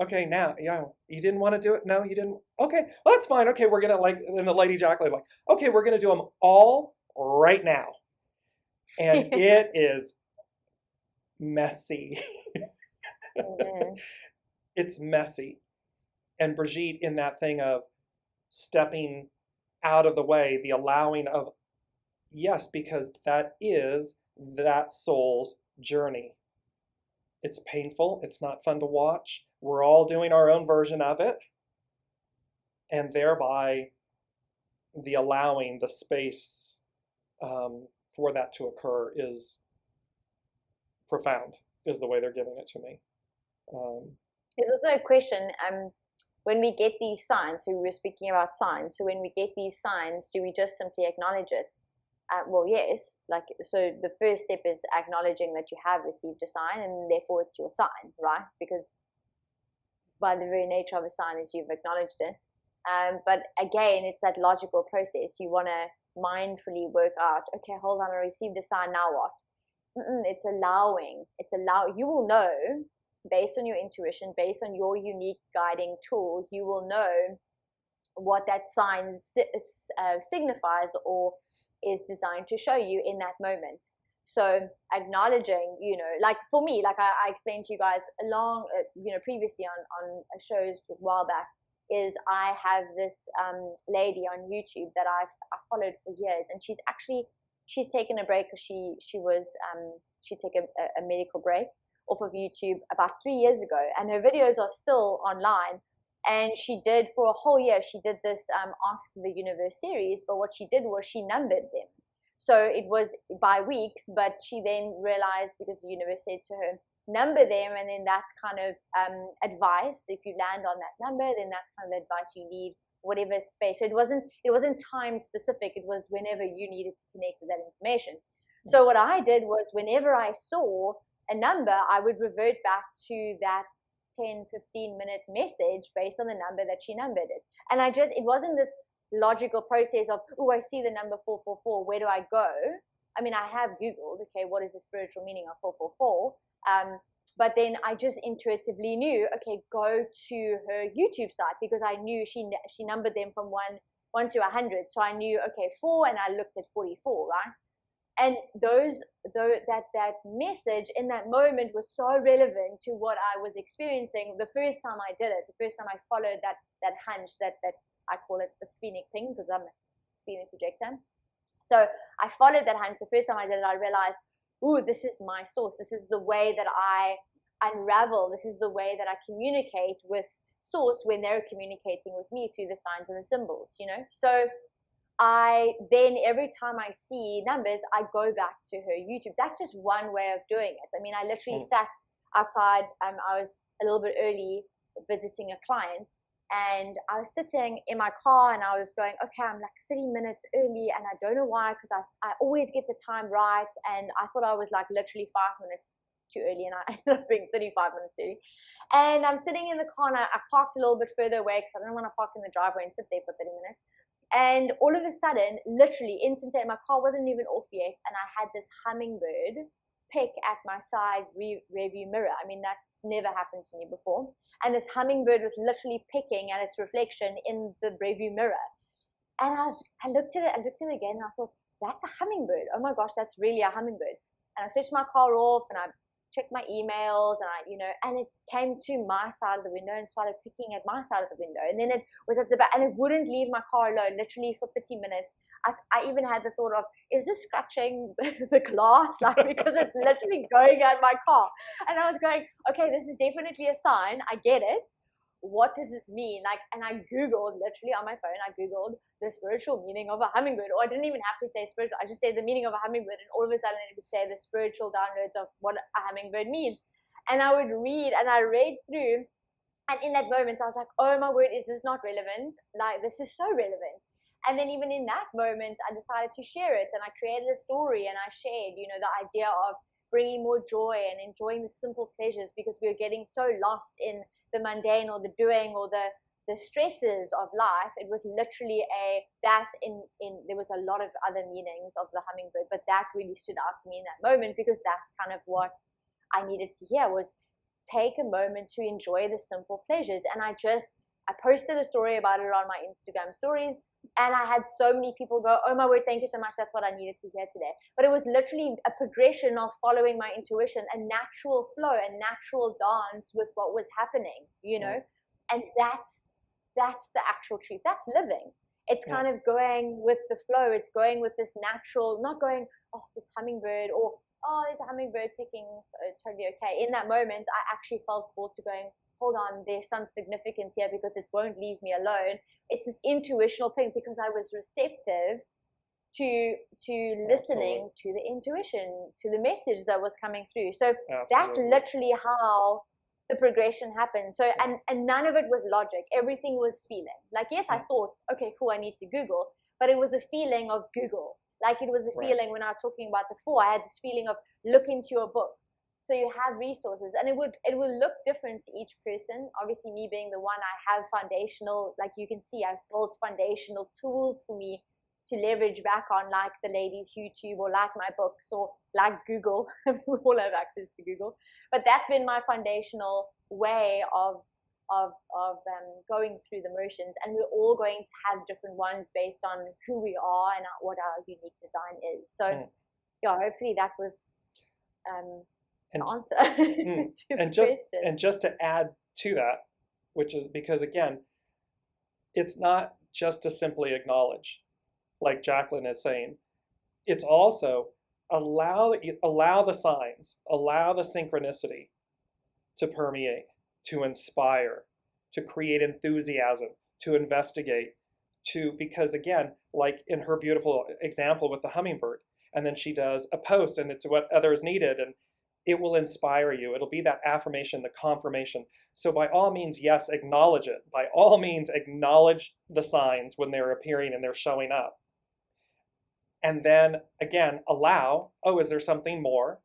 Speaker 2: Okay, now, yeah. You didn't want to do it? No, you didn't? Okay, well, that's fine. Okay, we're going to, like, and the TheLadyJaclyn, like, okay, we're going to do them all right now. And it is messy. It's messy. And Brigitte, in that thing of stepping out of the way, the allowing of, yes, because that is that soul's journey. It's painful. It's not fun to watch. We're all doing our own version of it. And thereby, the allowing, the space for that to occur is profound, is the way they're giving it to me.
Speaker 3: There's also a question, when we get these signs, so we were speaking about signs, so when we get these signs, do we just simply acknowledge it? Well, yes, so the first step is acknowledging that you have received a sign, and therefore it's your sign, right? Because by the very nature of a sign is you've acknowledged it. But again, it's that logical process. You want to mindfully work out, okay, hold on, I received a sign, now what? It's allowing. You will know, based on your intuition, based on your unique guiding tool, you will know what that sign signifies, or is designed to show you in that moment. So acknowledging, you know, like for me, like I explained to you guys along, you know, previously on shows a while back, is I have this lady on YouTube that I followed for years, and she's taken a break because she took a medical break off of YouTube about 3 years ago, and her videos are still online. And she did, for a whole year, she did this Ask the Universe series, but what she did was she numbered them. So it was by weeks, but she then realized, because the universe said to her, number them, and then that's kind of advice. If you land on that number, then that's kind of the advice you need, whatever space. So it wasn't time specific. It was whenever you needed to connect with that information. So what I did was, whenever I saw a number, I would revert back to that 10-15 minute message based on the number that she numbered it. And it wasn't this logical process of, oh, I see the number 444, where do I go? I mean, I have Googled, okay, what is the spiritual meaning of 444? But then I just intuitively knew, okay, go to her YouTube site, because I knew she numbered them from 1 to 100. So I knew, okay, 4, and I looked at 44, right? And that message in that moment was so relevant to what I was experiencing the first time I did it, the first time I followed that hunch, that's, I call it the sphenic thing, because I'm a sphenic projector. So I followed that hunch. The first time I did it, I realized, ooh, this is my source. This is the way that I unravel. This is the way that I communicate with source when they're communicating with me through the signs and the symbols, you know? So then every time I see numbers, I go back to her YouTube. That's just one way of doing it. I mean, I literally sat outside. I was a little bit early visiting a client, and I was sitting in my car, and I was going, okay, I'm like 30 minutes early, and I don't know why, because I always get the time right, and I thought I was like literally 5 minutes too early, and I ended up being 35 minutes early. And I'm sitting in the car, and I parked a little bit further away because I didn't want to park in the driveway and sit there for 30 minutes. And all of a sudden, literally instantaneously, my car wasn't even off yet, and I had this hummingbird pick at my side rearview mirror. I mean, that's never happened to me before. And this hummingbird was literally picking at its reflection in the rearview mirror. And I looked at it again, and I thought, that's a hummingbird. Oh my gosh, that's really a hummingbird. And I switched my car off, and I checked my emails, and and it came to my side of the window and started picking at my side of the window. And then it was at the back, and it wouldn't leave my car alone, literally for 30 minutes. I even had the thought of, is this scratching the glass? Like, because it's literally going at my car. And I was going, okay, this is definitely a sign. I get it. What does this mean? Like, and I Googled, literally on my phone, I Googled the spiritual meaning of a hummingbird. Or I didn't even have to say spiritual. I just said the meaning of a hummingbird, and all of a sudden it would say the spiritual downloads of what a hummingbird means. And I would read, and I read through, and in that moment I was like, oh my word, is this not relevant? Like, this is so relevant. And then even in that moment, I decided to share it, and I created a story, and I shared, the idea of bringing more joy and enjoying the simple pleasures, because we were getting so lost in the mundane or the doing or the stresses of life. It was literally there was a lot of other meanings of the hummingbird, but that really stood out to me in that moment, because that's kind of what I needed to hear, was take a moment to enjoy the simple pleasures. And I posted a story about it on my Instagram stories, and I had so many people go, oh my word, thank you so much, that's what I needed to hear today. But it was literally a progression of following my intuition, a natural flow, a natural dance with what was happening, and that's the actual truth. That's living. It's kind of going with the flow. It's going with this natural, not going, oh, this hummingbird, or oh, there's a hummingbird picking, so totally okay. In that moment, I actually felt called to going, hold on, there's some significance here, because it won't leave me alone. It's this intuitional thing, because I was receptive to listening to the intuition, to the message that was coming through. So that's literally how the progression happened. So and none of it was logic. Everything was feeling. Like, yes, I thought, okay, cool, I need to Google, but it was a feeling of Google. Like, it was a feeling when I was talking about the 4, I had this feeling of look into your book. So you have resources, and it will look different to each person. Obviously, me being the one, I have foundational, like you can see, I've built foundational tools for me to leverage back on, like the ladies' YouTube, or like my books, or like Google. We all have access to Google. But that's been my foundational way of going through the motions, and we're all going to have different ones based on who we are and what our unique design is. So yeah, hopefully that was the answer to the question.
Speaker 2: And just to add to that, which is because again, it's not just to simply acknowledge, like Jaclyn is saying. It's also allow the signs, allow the synchronicity to permeate, to inspire, to create enthusiasm, to investigate, because again, like in her beautiful example with the hummingbird, and then she does a post and it's what others needed, and it will inspire you. It'll be that affirmation, the confirmation. So by all means, yes, acknowledge it. By all means, acknowledge the signs when they're appearing and they're showing up. And then again, allow, oh, is there something more?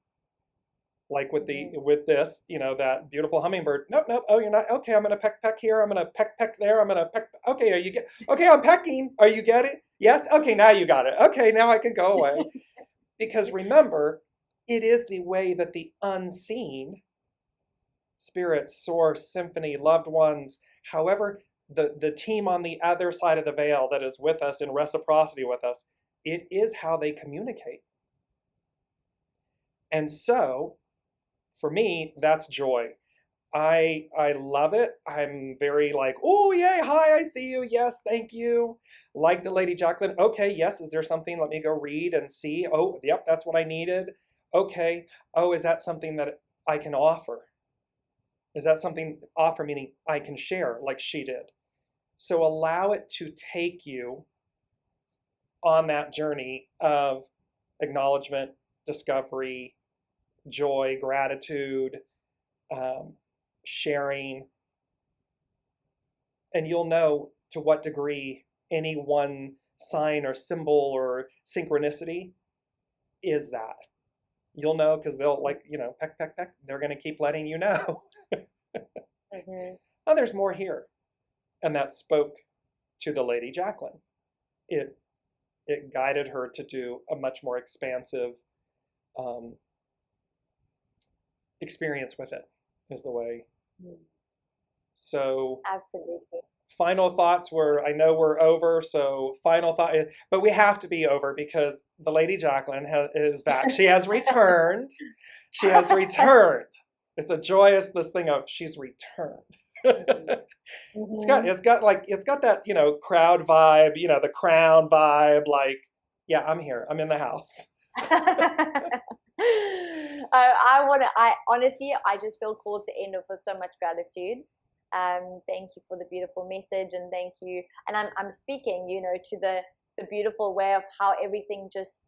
Speaker 2: Like with this, that beautiful hummingbird. Nope. Oh, you're not. Okay, I'm gonna peck here. I'm gonna peck there. I'm gonna peck. Okay, okay, I'm pecking. Are you getting? Yes. Okay, now you got it. Okay, now I can go away. Because remember, it is the way that the unseen spirit, source, symphony, loved ones, however, the team on the other side of the veil that is with us in reciprocity with us, it is how they communicate. And so, for me, that's joy. I love it. I'm very like, oh, yay, hi, I see you. Yes, thank you. Like the Lady Jaclyn. Okay, yes, is there something? Let me go read and see. Oh, yep, that's what I needed. Okay. Oh, is that something that I can offer? Is that something, offer meaning I can share like she did? So allow it to take you on that journey of acknowledgement, discovery, joy, gratitude, sharing, and you'll know to what degree any one sign or symbol or synchronicity is that. You'll know because they'll peck, peck, peck. They're going to keep letting you know. Oh, there's more here. And that spoke to the Lady Jaclyn. It guided her to do a much more expansive experience with it, is the way. So
Speaker 3: absolutely.
Speaker 2: Final thoughts were, I know we're over, so final thought, but we have to be over because the Lady Jaclyn is back. She has returned. She has returned. It's a joyous, this thing of she's returned. It's got that, crowd vibe, the crown vibe, like, yeah, I'm here. I'm in the house.
Speaker 3: I honestly, I just feel called to end off with so much gratitude. Thank you for the beautiful message, and thank you. And I'm speaking, to the beautiful way of how everything just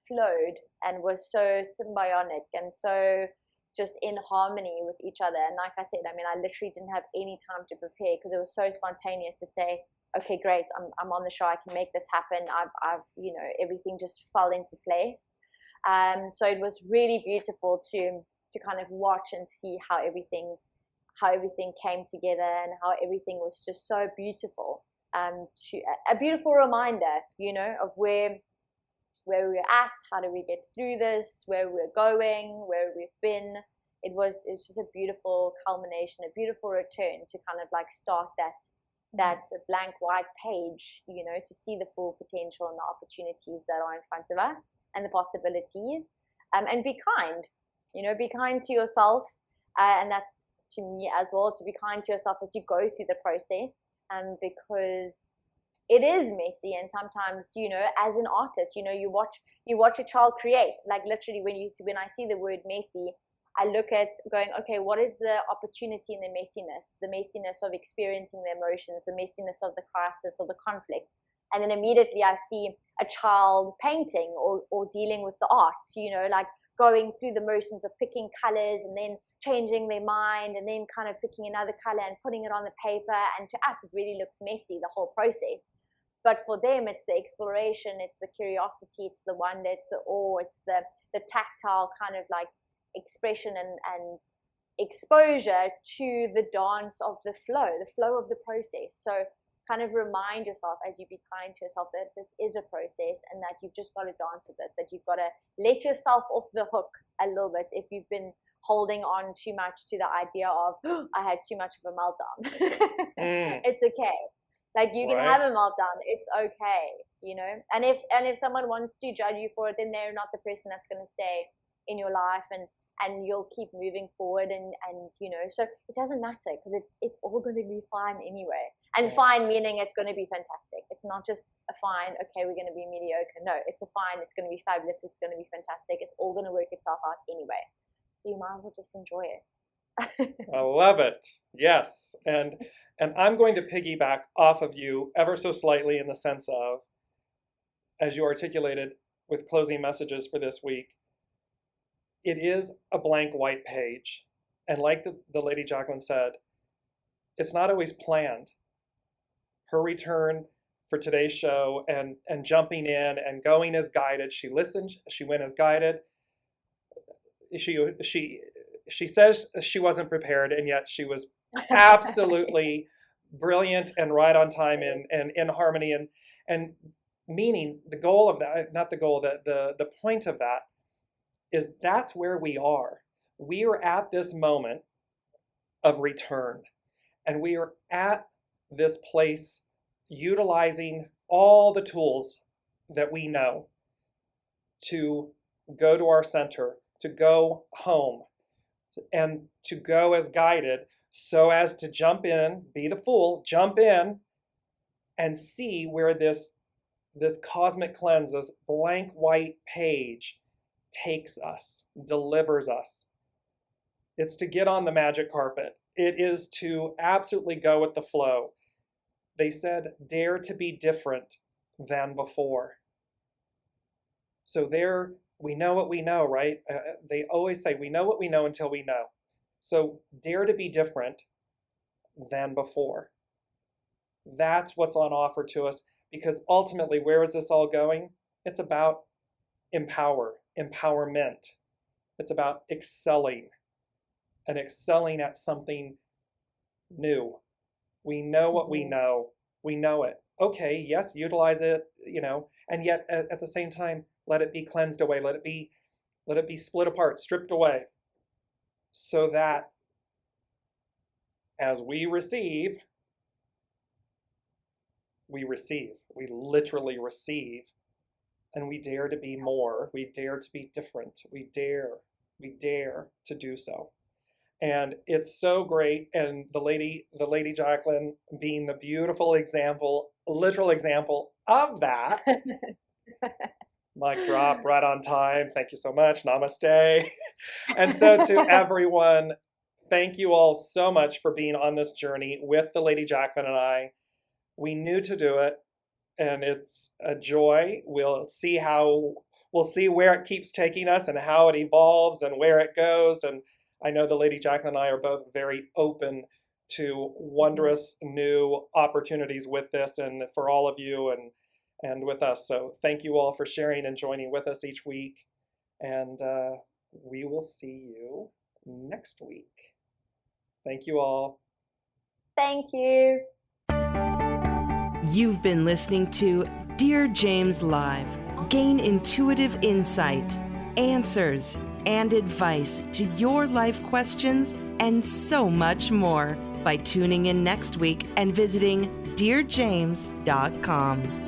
Speaker 3: flowed and was so symbiotic and so just in harmony with each other. And like I said, I literally didn't have any time to prepare because it was so spontaneous to say, okay, great, I'm on the show, I can make this happen. I've everything just fell into place. So it was really beautiful to kind of watch and see how everything came together and how everything was just so beautiful. To a beautiful reminder, of where we're at, how do we get through this, where we're going, where we've been. It's just a beautiful culmination, a beautiful return to kind of like start that blank white page, to see the full potential and the opportunities that are in front of us and the possibilities, and be kind, be kind to yourself, and that's to me as well, to be kind to yourself as you go through the process, because it is messy, and sometimes, as an artist, you watch a child create, like literally when I see the word messy, I look at going, okay, what is the opportunity in the messiness of experiencing the emotions, the messiness of the crisis or the conflict. And then immediately I see a child painting or dealing with the art, like going through the motions of picking colors and then changing their mind and then kind of picking another color and putting it on the paper. And to us, it really looks messy, the whole process. But for them, it's the exploration, it's the curiosity, it's the wonder, it's the awe, it's the tactile kind of like expression and exposure to the dance of the flow of the process. So kind of remind yourself as you be kind to yourself that this is a process and that you've just got to dance with it, that you've got to let yourself off the hook a little bit if you've been holding on too much to the idea of, oh, I had too much of a meltdown. It's okay. Like, you can have a meltdown. It's okay, you know. And if someone wants to judge you for it, then they're not the person that's going to stay in your life, and you'll keep moving forward, and you know. So it doesn't matter, because it's all going to be fine anyway. And fine meaning it's going to be fantastic. It's not just a fine, okay, we're going to be mediocre. No, it's a fine. It's going to be fabulous. It's going to be fantastic. It's all going to work itself out anyway. So you might as well just enjoy it.
Speaker 2: I love it. Yes. And I'm going to piggyback off of you ever so slightly, in the sense of, as you articulated with closing messages for this week, it is a blank white page. And like the Lady Jaclyn said, it's not always planned. Her return for today's show and jumping in and going as guided. She listened, she went as guided. She says she wasn't prepared, and yet she was absolutely brilliant and right on time and in harmony, and meaning the goal of that, not the goal, the point of that is that's where we are. We are at this moment of return, and we are at this place utilizing all the tools that we know to go to our center, to go home, and to go as guided, so as to jump in, be the fool, jump in and see where this cosmic cleanse, this blank white page, takes us, delivers us. It's to get on the magic carpet. It is to absolutely go with the flow. They said, dare to be different than before. So there, we know what we know, right? They always say, we know what we know until we know. So dare to be different than before. That's what's on offer to us, because ultimately, where is this all going? It's about empowerment. It's about excelling, and excelling at something new. We know what we know. We know it. Okay, yes, utilize it, you know, and yet at the same time, let it be cleansed away. Let it be split apart, stripped away, so that as we receive, we literally receive, and we dare to be more. We dare to be different. We dare to do so. And it's so great. And the Lady Jaclyn being the beautiful example, literal example of that. Mic drop, right on time. Thank you so much. Namaste. And so to everyone, thank you all so much for being on this journey with the Lady Jaclyn and I. We knew to do it, and it's a joy. We'll see where it keeps taking us and how it evolves and where it goes. And I know the Lady Jaclyn and I are both very open to wondrous new opportunities with this, and for all of you and with us. So thank you all for sharing and joining with us each week. And we will see you next week. Thank you all.
Speaker 3: Thank you.
Speaker 1: You've been listening to Dear James Live. Gain intuitive insight, answers, and advice to your life questions, and so much more by tuning in next week and visiting DearJames.com.